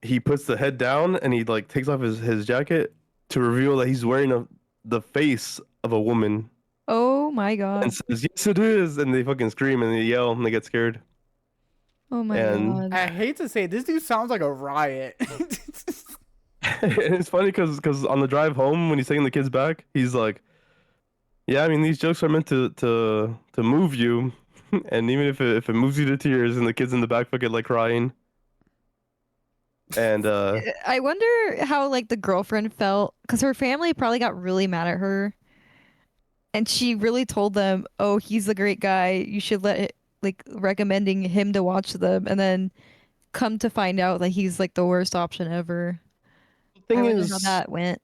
he puts the head down and he like takes off his jacket to reveal that he's wearing the face of a woman Oh my god. and says, "Yes, it is." And they fucking scream and they yell and they get scared. Oh my And- god. I hate to say it, this dude sounds like a riot. And it's funny because on the drive home when he's taking the kids back, he's like, "Yeah, I mean these jokes are meant to move you, and even if it moves you to tears," and the kids in the back fucking like crying. And I wonder how like the girlfriend felt because her family probably got really mad at her, and she really told them, "Oh, he's a great guy. You should let it." Like recommending him to watch them, and then come to find out that he's like the worst option ever. the I thing wonder is, how that went.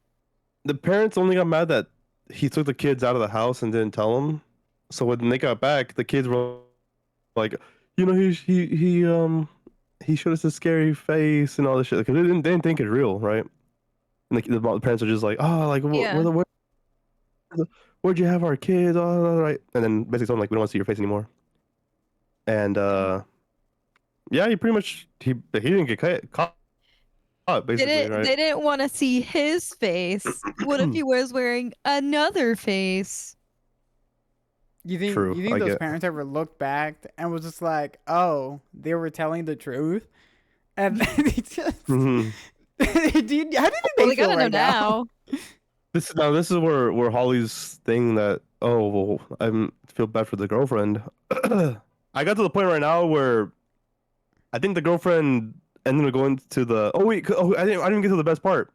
the parents only got mad that he took the kids out of the house and didn't tell them. So when they got back, the kids were like, you know, he showed us a scary face and all this shit. Like, they didn't think it's real, right? And the parents are just like, oh, like Yeah. where'd you have our kids? Oh, right. And then basically someone like, we don't want to see your face anymore. And yeah, he pretty much he didn't get caught basically, right? They didn't want to see his face. What if he was wearing another face? You True, think I those get. parents ever looked back and was just like, oh, they were telling the truth, and they just Mhm. how do you Well, think they they feel gotta know right now? now. This is where Holly's thing that, oh well, I feel bad for the girlfriend. I got to the point right now where I think the girlfriend ended up going to the, oh wait, oh I didn't get to the best part.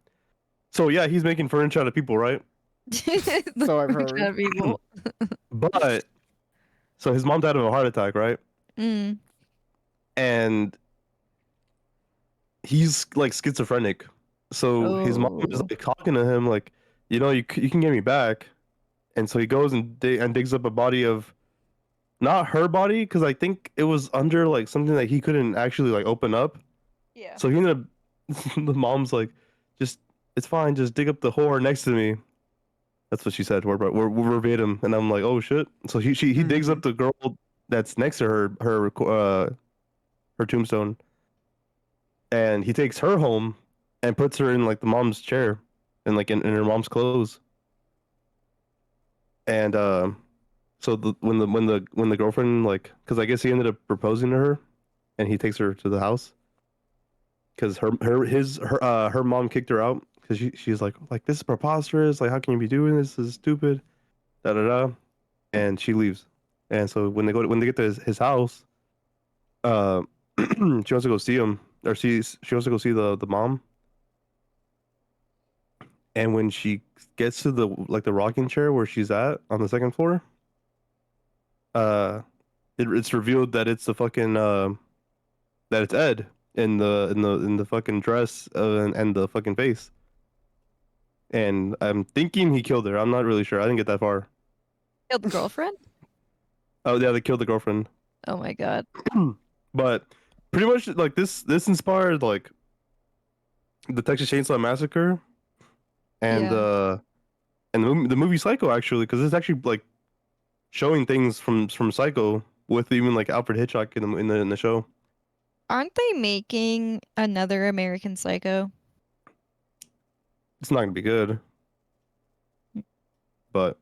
So yeah, he's making furniture out of people, right? The So I've kind heard. of people. But so his mom died of a heart attack, right? Mm. And he's like schizophrenic. So his mom is Oh. like talking to him like, you know, you can get me back. And so he goes and digs up a body of, not her body, because I think it was under like something that he couldn't actually like open up. Yeah. So he ended up the mom's like, just, it's fine, just dig up the whore next to me. That's what she said. We're verbatim, and I'm like, oh shit. So he digs Mhm. up the girl that's next to her tombstone, and he takes her home and puts her in like the mom's chair and like in her mom's clothes. And so when the girlfriend, like, because I guess he ended up proposing to her, and he takes her to the house because her mom kicked her out because she's like, this is preposterous, like how can you be doing this? This is stupid, da da da. And she leaves. And so when they get to his house, uh, she wants to go see him, or she wants to go see the mom. And when she gets to the rocking chair where she's at on the second floor, uh, it's revealed that it's the fucking that it's Ed in the fucking dress and the fucking face. And I'm thinking he killed her. I'm not really sure. I didn't get that far. Killed the girlfriend? Oh yeah, they killed the girlfriend. Oh my god. But pretty much like this inspired like the Texas Chainsaw Massacre and Yeah. the movie Psycho, actually, because it's actually like showing things from Psycho with even like Alfred Hitchcock in the show. Aren't they making another American Psycho? It's not gonna be good, but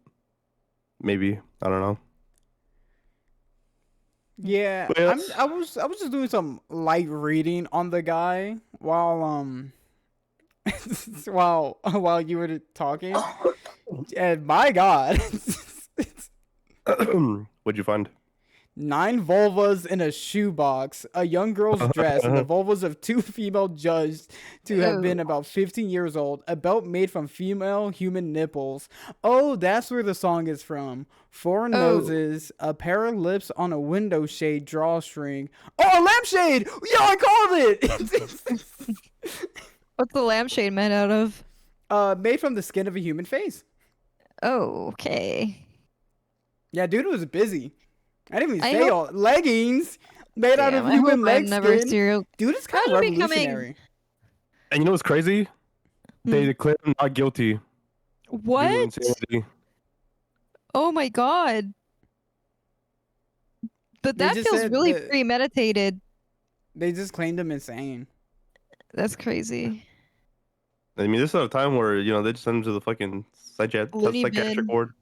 maybe, I don't know. Yeah, But yeah, I was just doing some light reading on the guy while while you were talking, and my God, what'd you find? 9 vulvas in a shoebox, a young girl's dress, and the vulvas of 2 female judged to have been Ew. about 15 years old. A belt made from female human nipples. Oh, that's where the song is from. 4 Oh, noses, a pair of lips on a window shade drawstring. Oh, a lampshade! Yeah, I called it! what's the lampshade made out of? Made from the skin of a human face. Oh, okay. Yeah, dude was busy. I didn't even I say hope, all leggings made out of damn, I hope human I'm leg never skin. serial. Dude is kind of Imagine becoming, revolutionary. And you know what's crazy? They hmm, declared him not guilty due to what? insanity. Oh my god. But They that just feels said really that premeditated. they just claimed him insane. That's crazy. I mean, this is a time where, you know, they just send him to the fucking Loony psychiatric bin. ward.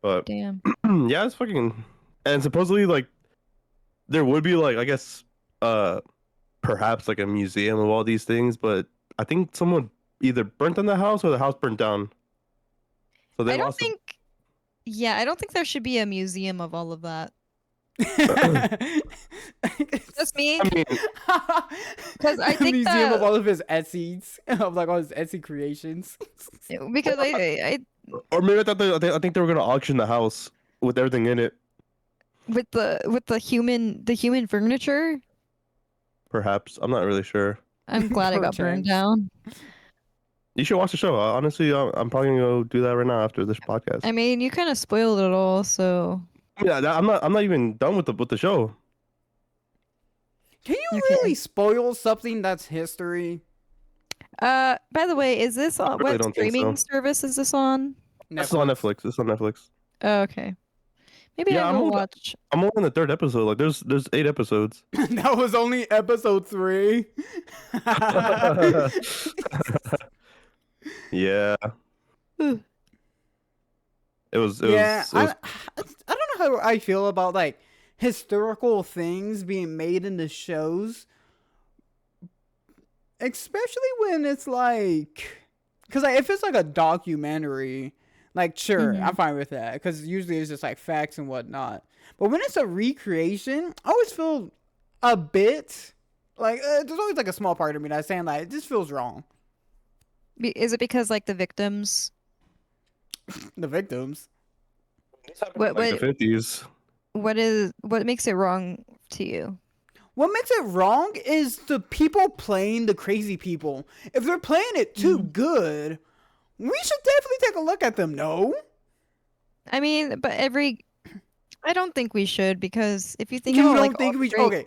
But Damn. yeah, it's fucking, and supposedly like there would be like, I guess, uh perhaps like a museum of all these things, but I think someone either burnt down the house or the house burnt down. So they I don't lost think, yeah, I don't think there should be a museum of all of that. Just me, I mean, because I A think museum of that all of his Etsy's, of like all his Etsy creations. because I or maybe I think they were gonna auction the house with everything in it. with the human furniture, Perhaps, I'm not really sure. I'm glad it got burned Perchance. down. You should watch the show. Honestly, I'm probably gonna go do that right now after this podcast. I mean, you kind of spoiled it all, so Yeah, I'm not even done with the show. Can you Okay. really spoil something that's history? By the way, is this I on really what don't think streaming so. service is this on? This is on Netflix. This is on Netflix. Oh, okay. Maybe I Yeah, will watch. I'm only in the third episode. Like there's 8 episodes. That was only episode 3. Yeah, Ugh. Yeah, it was I don't know how I feel about like historical things being made into shows, especially when it's like, because like, if it's like a documentary, like sure, I'm Mhm. fine with that because usually it's just like facts and whatnot. But when it's a recreation, I always feel a bit like there's always like a small part of me that's saying like this feels wrong. Is it because like the victims? The victims. This happened in What like the what 50s. what makes it wrong to you? What makes it wrong is the people playing the crazy people. If they're playing it too Mhm. good, we should definitely take a look at them. No, I mean, but I don't think we should because if you think you about like don't all think the we? great, Okay,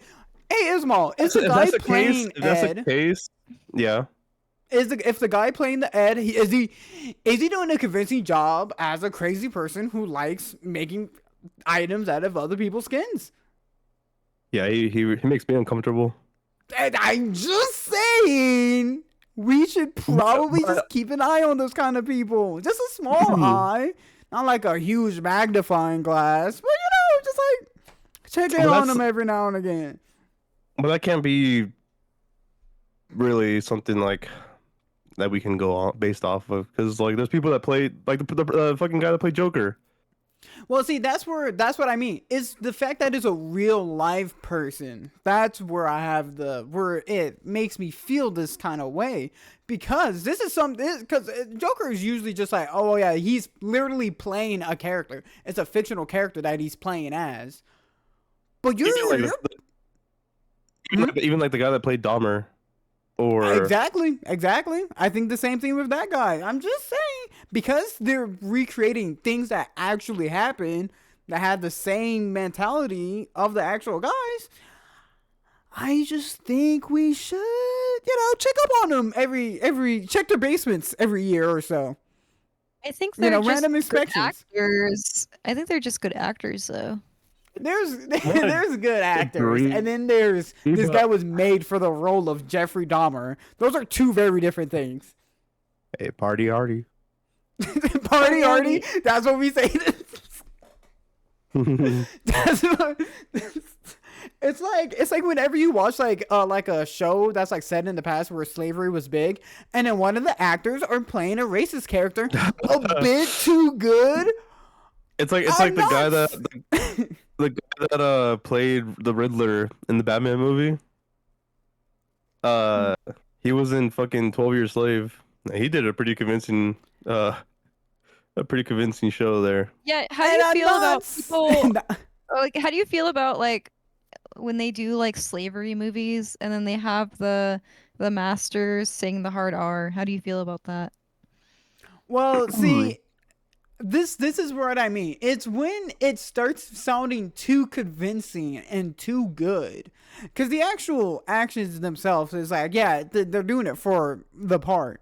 hey Ismael, is the If guy that's the case, playing Ed? yeah. If the guy playing the Ed, is he doing a convincing job as a crazy person who likes making items out of other people's skins? Yeah, he makes me uncomfortable. And I'm just saying, we should probably But- just keep an eye on those kind of people. Just a small eye, not like a huge magnifying glass, but just like check in Well, on that's- them every now and again. But that can't be really something like that we can go on based off of, because like there's people that play like the fucking guy that played Joker. Well, see, that's what I mean. Is the fact that it's a real live person. That's where I have where it makes me feel this kind of way, because this is something, because Joker is usually just like, oh yeah, he's literally playing a character. It's a fictional character that he's playing as. But Even like, you're even like the guy that played Dahmer, or exactly. I think the same thing with that guy. I'm just saying, because they're recreating things that actually happened that had the same mentality of the actual guys. I just think we should, check up on them check their basements every year or so. I think they're just Random good inspections. actors. I think they're just good actors though. There's good actors, agree. and then there's this guy was made for the role of Jeffrey Dahmer. Those are two very different things. hey, party hardy. Party Artie, that's what we say. That's what, it's like whenever you watch like a show that's like set in the past where slavery was big, and then one of the actors are playing a racist character a bit too good. It's like I'm the guy not- the guy that played the Riddler in the Batman movie. He was in fucking 12 Years Slave. He did a pretty convincing show there. Yeah, how do And you I'm feel not about s- people like how do you feel about like when they do like slavery movies and then they have the masters sing the hard R? How do you feel about that? Well, see, this is what I mean. It's when it starts sounding too convincing and too good, because the actual actions themselves is like, yeah, they're doing it for the part.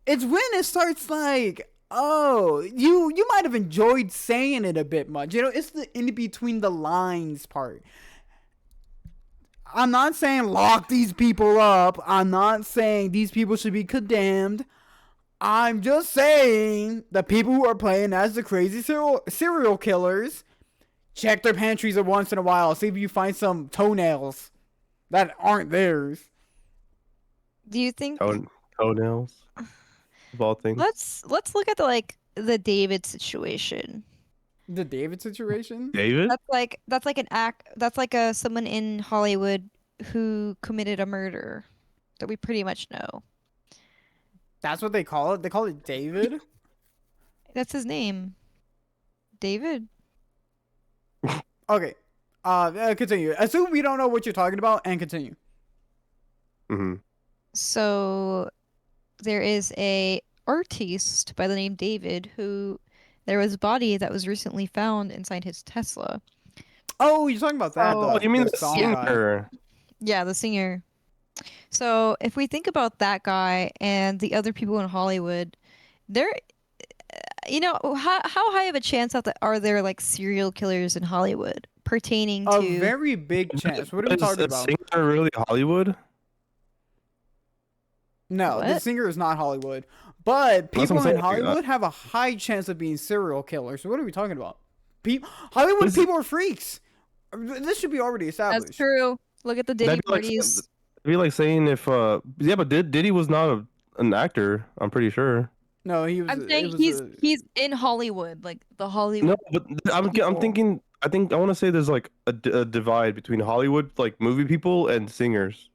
It's when it starts like, oh, you might have enjoyed saying it a bit much. It's the in between the lines part. I'm not saying lock these people up. I'm not saying these people should be condemned. I'm just saying the people who are playing as the crazy serial killers, check their pantries once in a while. See if you find some toenails that aren't theirs. Do you think Toenails, of all things. let's look at the David situation. The David situation? David? That's like an act that's like a someone in Hollywood who committed a murder that we pretty much know. That's what they call it? They call it David? That's his name. David. Okay. Continue. Assume we don't know what you're talking about and continue. Mm-hmm. So there is a artiste by the name David who there was a body that was recently found inside his Tesla. Oh, you're talking about that, Oh, you mean the the song guy. singer? Yeah, the singer. So if we think about that guy and the other people in Hollywood, they're, how high of a chance are there like serial killers in Hollywood pertaining A to? very big chance. What are we Is talking a about? singer really Hollywood? No, the What? singer is not Hollywood. But That's what people I'm in saying. Hollywood have a high chance of being serial killers. So what are we talking about? Hollywood Is- people are freaks. This should be already That's established. true. Look at the Diddy That'd be like parties. it'd be like saying if yeah, but Diddy was not an actor. I'm pretty sure. No, he was. I'm It saying was a. he's in Hollywood, like the No, Hollywood. but I'm People. thinking. I want to say there's like a divide between Hollywood like movie people and singers.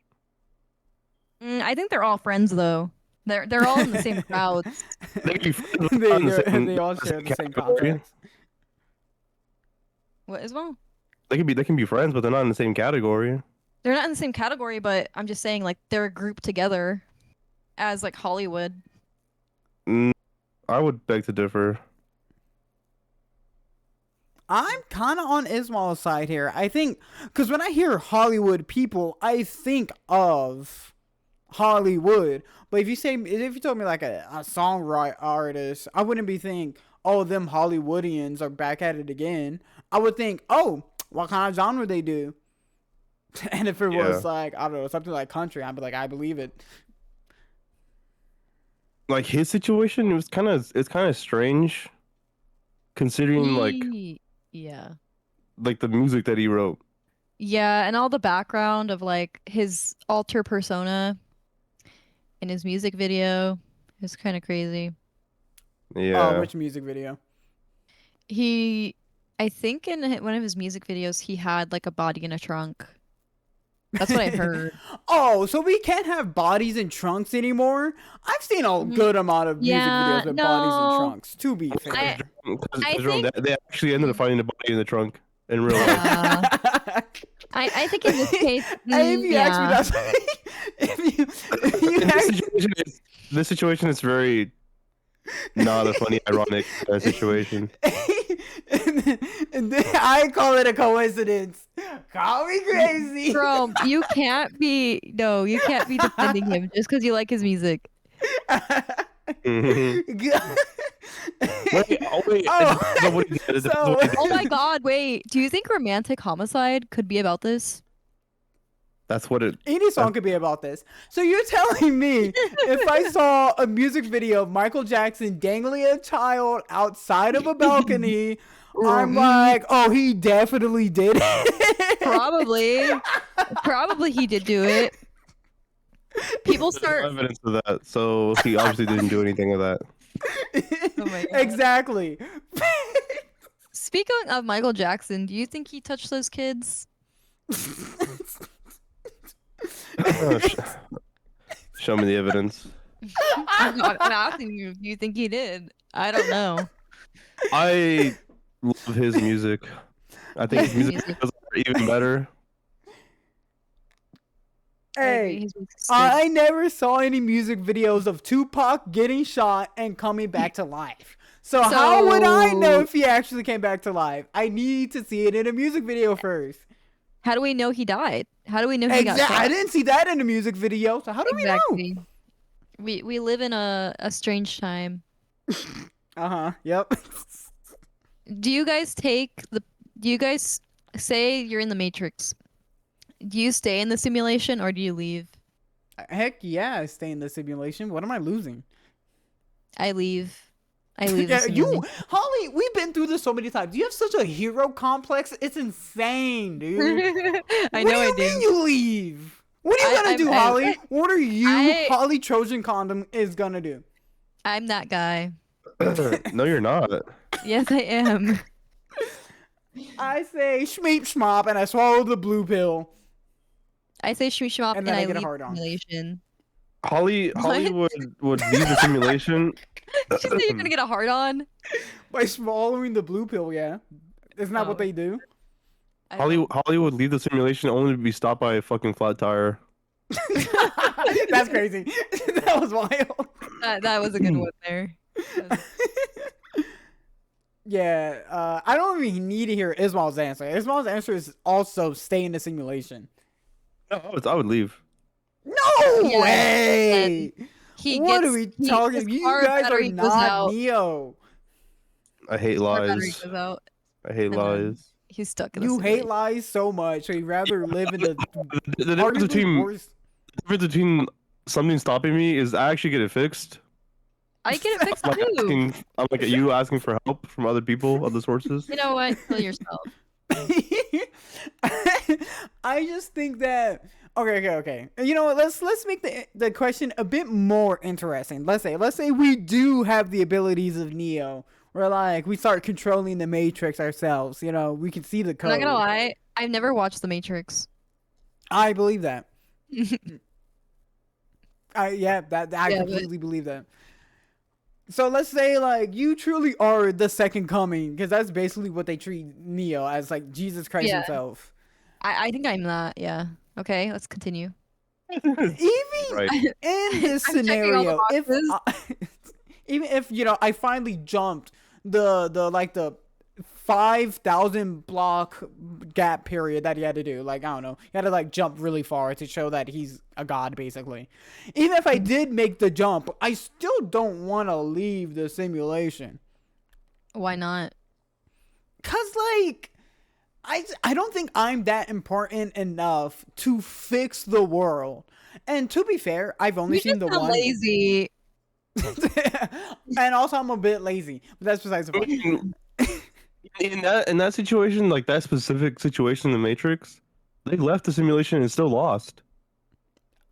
I think they're all friends though. They're all in the same crowds. They could be friends, but not in the same- they all not in share the same category. contacts. What as well? They can be friends, but they're not in the same category. They're not in the same category, but I'm just saying like they're grouped together as like Hollywood. Mm, I would beg to differ. I'm kind of on Ismael's side here. I think because when I hear Hollywood people, I think of Hollywood. But if you told me like a songwriter artist, I wouldn't be think, oh, them Hollywoodians are back at it again. I would think, oh, what kind of genre they do. And if it was like, I don't know, something like country, I'd be like, I believe it. Like his situation, it's kind of strange, considering Yeah. like the music that he wrote. Yeah, and all the background of like his alter persona in his music video is kind of crazy. Yeah. Oh, which music video? I think in one of his music videos, he had like a body in a trunk. That's what I heard. Oh, so we can't have bodies in trunks anymore? I've seen a good amount of music Yeah, videos with bodies in no. trunks, to be fair. I Jerome, think- they actually ended up finding the body in the trunk in real life. Yeah. I think in this case, Hey, if you yeah. ask me, that's if you In ask, this situation is very not a funny, ironic situation. and then I call it a coincidence. Call me crazy. Jerome, you can't be defending him just because you like his music. Mhm. Wait, oh, wait, Oh, this is what he did. This is so- what he did. Oh my God, wait. Do you think romantic homicide could be about this? That's what it. Any song could be about this. So you're telling me if I saw a music video of Michael Jackson dangling a child outside of a balcony, I'm like, oh, he definitely did it. Probably he did do it. People There's start. no evidence of that, so he obviously didn't do anything of that. Oh my God. Exactly. Speaking of Michael Jackson, do you think he touched those kids? Show me the evidence. I'm asking you. Do you think he did? I don't know. I love his music. I think his music videos are even better. I agree, Hey, his music's good. I never saw any music videos of Tupac getting shot and coming back to life. So how would I know if he actually came back to life? I need to see it in a music video first. How do we know he died? How do we know he got Exactly. shot? I didn't see that in the music video. So how do we know? Exactly. We live in a strange time. Uh-huh. Yep. Do you guys say you're in the Matrix? Do you stay in the simulation or do you leave? Heck yeah, I stay in the simulation. What am I losing? I leave. I leave the Yeah, simulation. Holly, we've been through this so many times. You have such a hero complex. It's insane, dude. I What know I do you mean do. you leave? What are you gonna do, I- Holly? What are you, I- Holly Trojan Condom, is gonna do? I'm that guy. No, you're not. Yes, I am. I say schmeep schmop and I swallow the blue pill. I say shmee shmop And and then I I get a leave hard the on. simulation. Holly would leave the simulation. She said you're gonna get a hard on. By swallowing the blue pill, yeah. Isn't that what Oh. they do? I Holly would leave the simulation only to be stopped by a fucking flat tire. That's crazy. That was wild. that was a good one there. Yeah, I don't even need to hear Ismael's answer. Ismael's answer is also stay in the simulation. No, I would leave. No Yeah, way! He What are gets we his talking? You car guys are battery goes not out. Neo. I hate Car battery lies. goes out, I hate and then lies. he's stuck in the You hate simulation. lies so much, so you'd rather live in the The difference arguably between worst. something stopping me is I actually get it fixed. I get it fixed I'm like too. I'm like you asking for help from other people, other sources. You know what? Kill yourself. I just think that okay. You know what? Let's make the question a bit more interesting. Let's say we do have the abilities of Neo. Where like we start controlling the Matrix ourselves. You know, we can see the I'm not code. gonna lie. I've never watched The Matrix. I believe that. I Yeah, but completely believe that. So let's say like you truly are the second coming, because that's basically what they treat Neo as, like Jesus Christ yeah, himself. I think I'm that. Yeah. Okay, let's continue. Even Right. in this I'm checking all the scenario, if boxes. even if I finally jumped the 5,000 block gap period that he had to do, like I don't know, he had to like jump really far to show that he's a god basically. Even if I did make the jump, I still don't want to leave the simulation, Why not? cuz like I don't think I'm that important enough to fix the world. And to be fair, I've only You seen just the sound one. lazy. And also I'm a bit lazy, but that's besides the I point. mean, in that situation, like that specific situation in the Matrix, they left the simulation and still lost.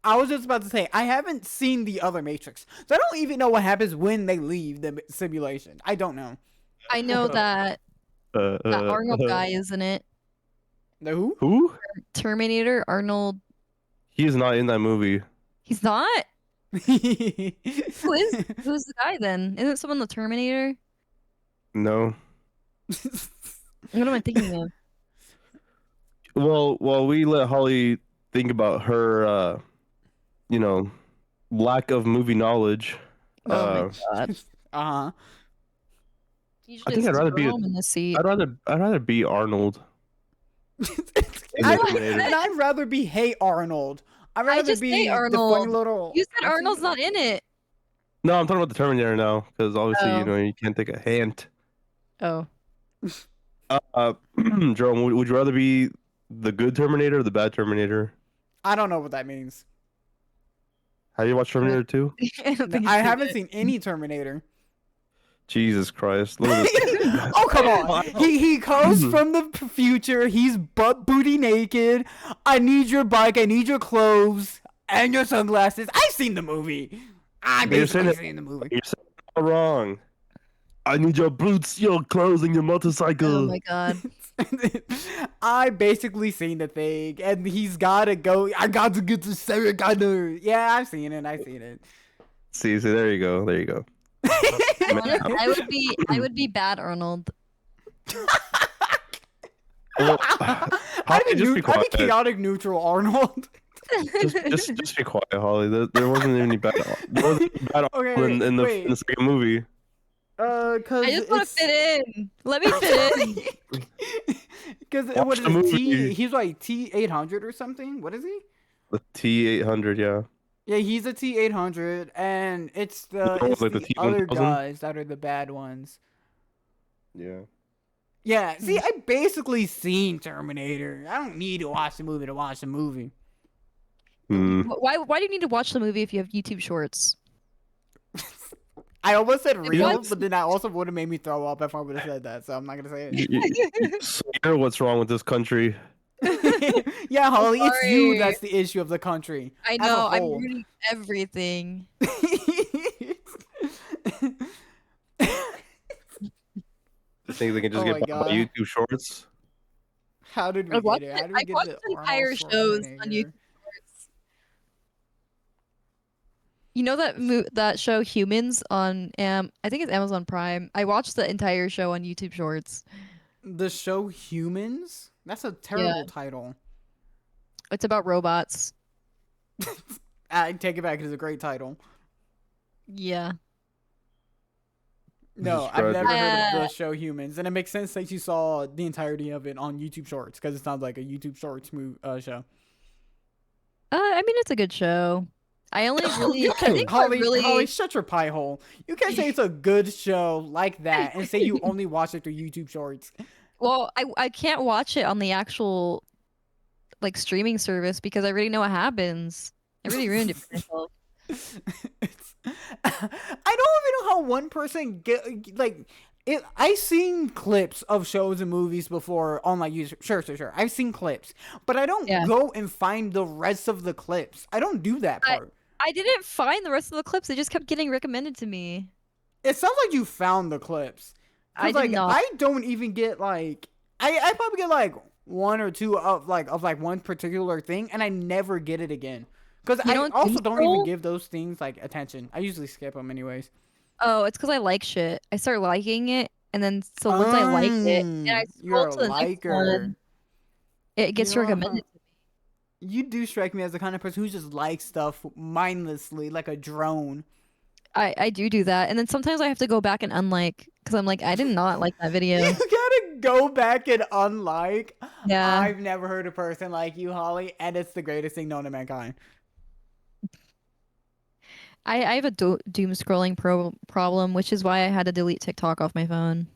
I was just about to say, I haven't seen the other Matrix, so I don't even know what happens when they leave the simulation. I don't know. I know that that Arnold Uh, guy is in it. The who? who? Terminator Arnold. He is not in that movie. He's not. Who is? The Who's the guy then? Isn't someone the Terminator? No. What am I thinking of? Well, while we let Holly think about her, you know, lack of movie knowledge, Oh my uh, god. Uh-huh. Usually I think it's I'd rather be Jerome in the seat. I'd rather be Arnold in I the I Terminator. and I'd rather be Hey Arnold. I'd I rather just say be the funny Arnold. little. You said I've Arnold's seen- not in it. No, I'm talking about the Terminator now, because obviously Oh. you can't take a hint. Oh. Jerome, would you rather be the good Terminator or the bad Terminator? I don't know what that means. Have you watched Terminator 2? I don't think I I've seen haven't it. seen any Terminator. Jesus Christ! Look at this. Oh come on! He comes from the future. He's butt booty naked. I need your bike. I need your clothes and your sunglasses. I've seen the movie. I You're saying basically it- seen the movie. You're saying it wrong. I need your boots, your clothes, and your Oh motorcycle. my god. I basically seen the thing, and he's gotta go. I got to get to Sarah Connor. Yeah, I've seen it. I've seen it. See, there you go. There you go. I would be bad Arnold. Well, I'd be, just be I'd quiet. be chaotic neutral Arnold. Just be quiet, Holly. There wasn't any bad. There wasn't any bad Okay, in the wait. second movie. Cause I just want to fit in. Let me fit in. Because Watch what is the it? movie. He's like T800 or something. What is he? The T800, yeah. Yeah, he's a T800, and it's No, it's like the the other T1000? guys that are the bad ones. Yeah. Yeah, see, I basically seen Terminator. I don't need to watch the movie to watch the movie. Hmm. Why do you need to watch the movie if you have YouTube Shorts? I almost said real, What? but then that also would have made me throw up if I would have said that, so I'm not gonna say So you know what's wrong with this country? it. Yeah, Holly, it's you Sorry. that's the issue of the country. I as a know, I'm whole. ruining everything. You think they can just Oh get my bought by God. YouTube Shorts? How did we I get watched here? How did we I get watched to entire Arnold shows on Schwarzenegger? YouTube Shorts. You know that that show Humans on I think it's Amazon Prime. I watched the entire show on YouTube Shorts. The show Humans? That's a terrible title. It's about robots. I take it back. It's a great title. Yeah. No, I've Describe never it. heard of the Uh, show Humans, and it makes sense that you saw the entirety of it on YouTube Shorts because it sounds like a YouTube Shorts show. I mean, it's a good show. I only really, You I can't, think what Holly, really, shut your pie hole. You can't say it's a good show like that and say you only watch it through YouTube Shorts. well, I can't watch it on the actual like streaming service because I already know what happens. I really ruined it for myself. I don't even know how one person get like it. I've seen clips of shows and movies before on like YouTube. Sure. I've seen clips, but I don't Yeah. go and find the rest of the clips. I don't do that I part. I didn't find the rest of the clips. They just kept getting recommended to me. It sounds like you found the clips. I Cause did like not. I don't even get like I probably get like one or two of like one particular thing, and I never get it again. Cause You I don't doom also don't even scroll? give those things like attention. I usually skip them anyways. Oh, it's because I like shit. I start liking it, and then so once I like it, and I You're scroll a to the next liker. one, it You gets know what? recommended. You do strike me as the kind of person who just likes stuff mindlessly, like a drone. I do that, and then sometimes I have to go back and unlike because I'm like I did not like that You video. gotta go back and unlike. Yeah, I've never heard a person like you, Holly, and it's the greatest thing known to mankind. I have a doom scrolling problem, which is why I had to delete TikTok off my phone.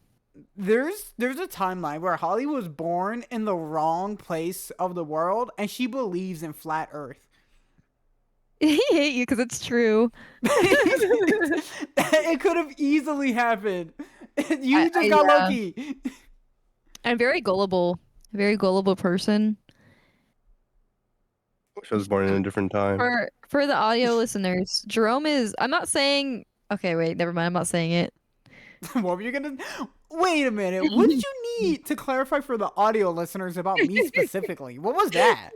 There's a timeline where Holly was born in the wrong place of the world, and she believes in flat Earth. I hate you because it's true. It could have easily happened. You just got Yeah. lucky. I'm very gullible person. Wish I was born in a different time. For the audio listeners, Jerome is. I'm not saying. Okay, wait, never mind. I'm not saying it. What were you gonna? Wait a minute. What did you need to clarify for the audio listeners about me specifically? What was that?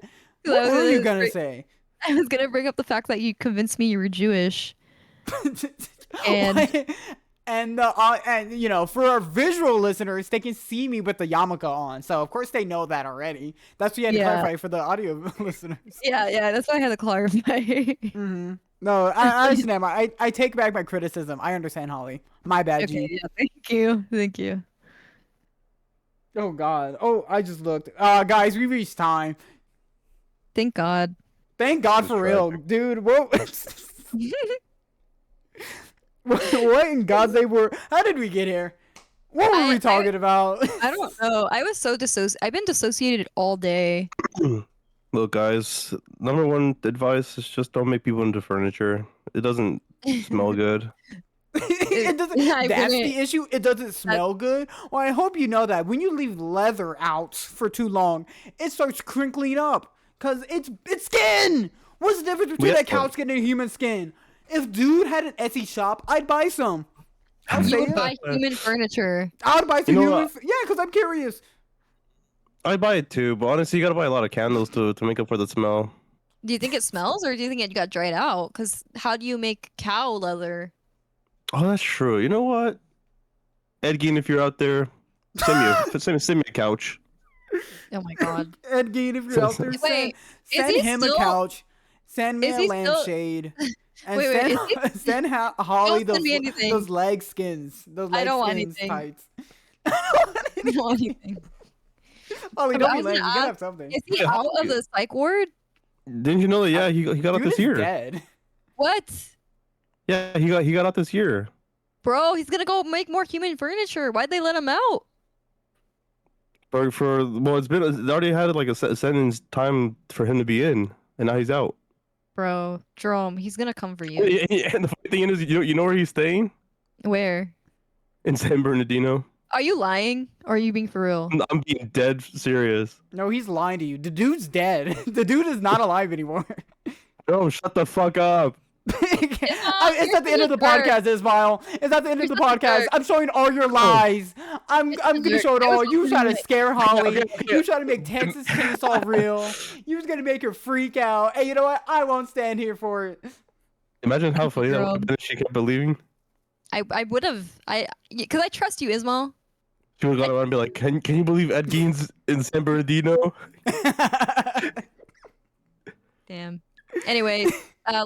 What were you gonna say? I was gonna bring up the fact that you convinced me you were Jewish, and Why- and you know, for our visual listeners, they can see me with the yarmulke on, so of course they know that already. That's what you had to Yeah. clarify for the audio listeners. yeah, that's why I had to clarify. Hmm. No, I understand. I take back my criticism. I understand, Holly. My bad, Okay, G. yeah, thank you. Oh God. Oh, I just looked. Guys, we reached time. Thank God. Thank God for real, dude. What? What in God's name were? How did we get here? What were we talking about? I don't know. I was so I've been dissociated all day. Look, guys, number one advice is just don't make people into furniture. It doesn't smell good. It doesn't. I That's wouldn't- the issue. It doesn't smell good. Well, I hope you know that when you leave leather out for too long, it starts crinkling up because it's skin. What's the difference between a cow skin and a human skin? If dude had an Etsy shop, I'd buy some. I'll You say would it. buy human furniture. I would buy some You know human. what? Yeah, because I'm curious. I buy it too, but honestly, you gotta buy a lot of candles to make up for the smell. Do you think it smells, or do you think it got dried out? Because how do you make cow leather? Oh, that's true. You know what? Ed Gein, if you're out there, send me a couch. Oh my God. Ed Gein, if you're out there, Wait, is send he him still- a couch. Send me is a he still- lampshade. And Wait, send, is send Holly Don't send me anything. those leg skins. Those leg I don't want skins anything. tights. I don't want anything. Holly, But don't I be was lame. You gonna gotta ask, have something. Is he Yeah, out of the psych ward? Didn't you know that? Yeah, he got out Dude this is year. dead. What? Yeah, he got out this year. Bro, he's gonna go make more human furniture. Why'd they let him out? For well, they already had like a sentence time for him to be in, and now he's out. Bro, Jerome, he's gonna come for you. And the funny thing is, you know where he's staying? Where? In San Bernardino. Are you lying? Or are you being for real? I'm being dead serious. No, he's lying to you. The dude's dead. The dude is not alive anymore. Bro, shut the fuck up. It's at the end of the you're a podcast, Ismael. It's at the end of the You're such a podcast. jerk. I'm showing all your lies. I'm You're such a gonna jerk. show it I was all. You try to hoping scare Holly. okay. You try to make Texas Chainsaw real. You was gonna make her freak out. Hey, you know what? I won't stand here for it. Imagine how funny that would Bro. have been if she kept believing. I would have because I trust you, Ismael. She would have gone around and be like, can you believe Ed Gein's in San Bernardino? Damn. Anyway,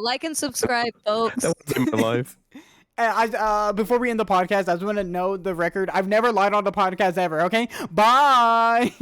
like and subscribe, folks. That would have been my life. And before we end the podcast, I just want to know the record. I've never lied on the podcast ever. Okay, bye.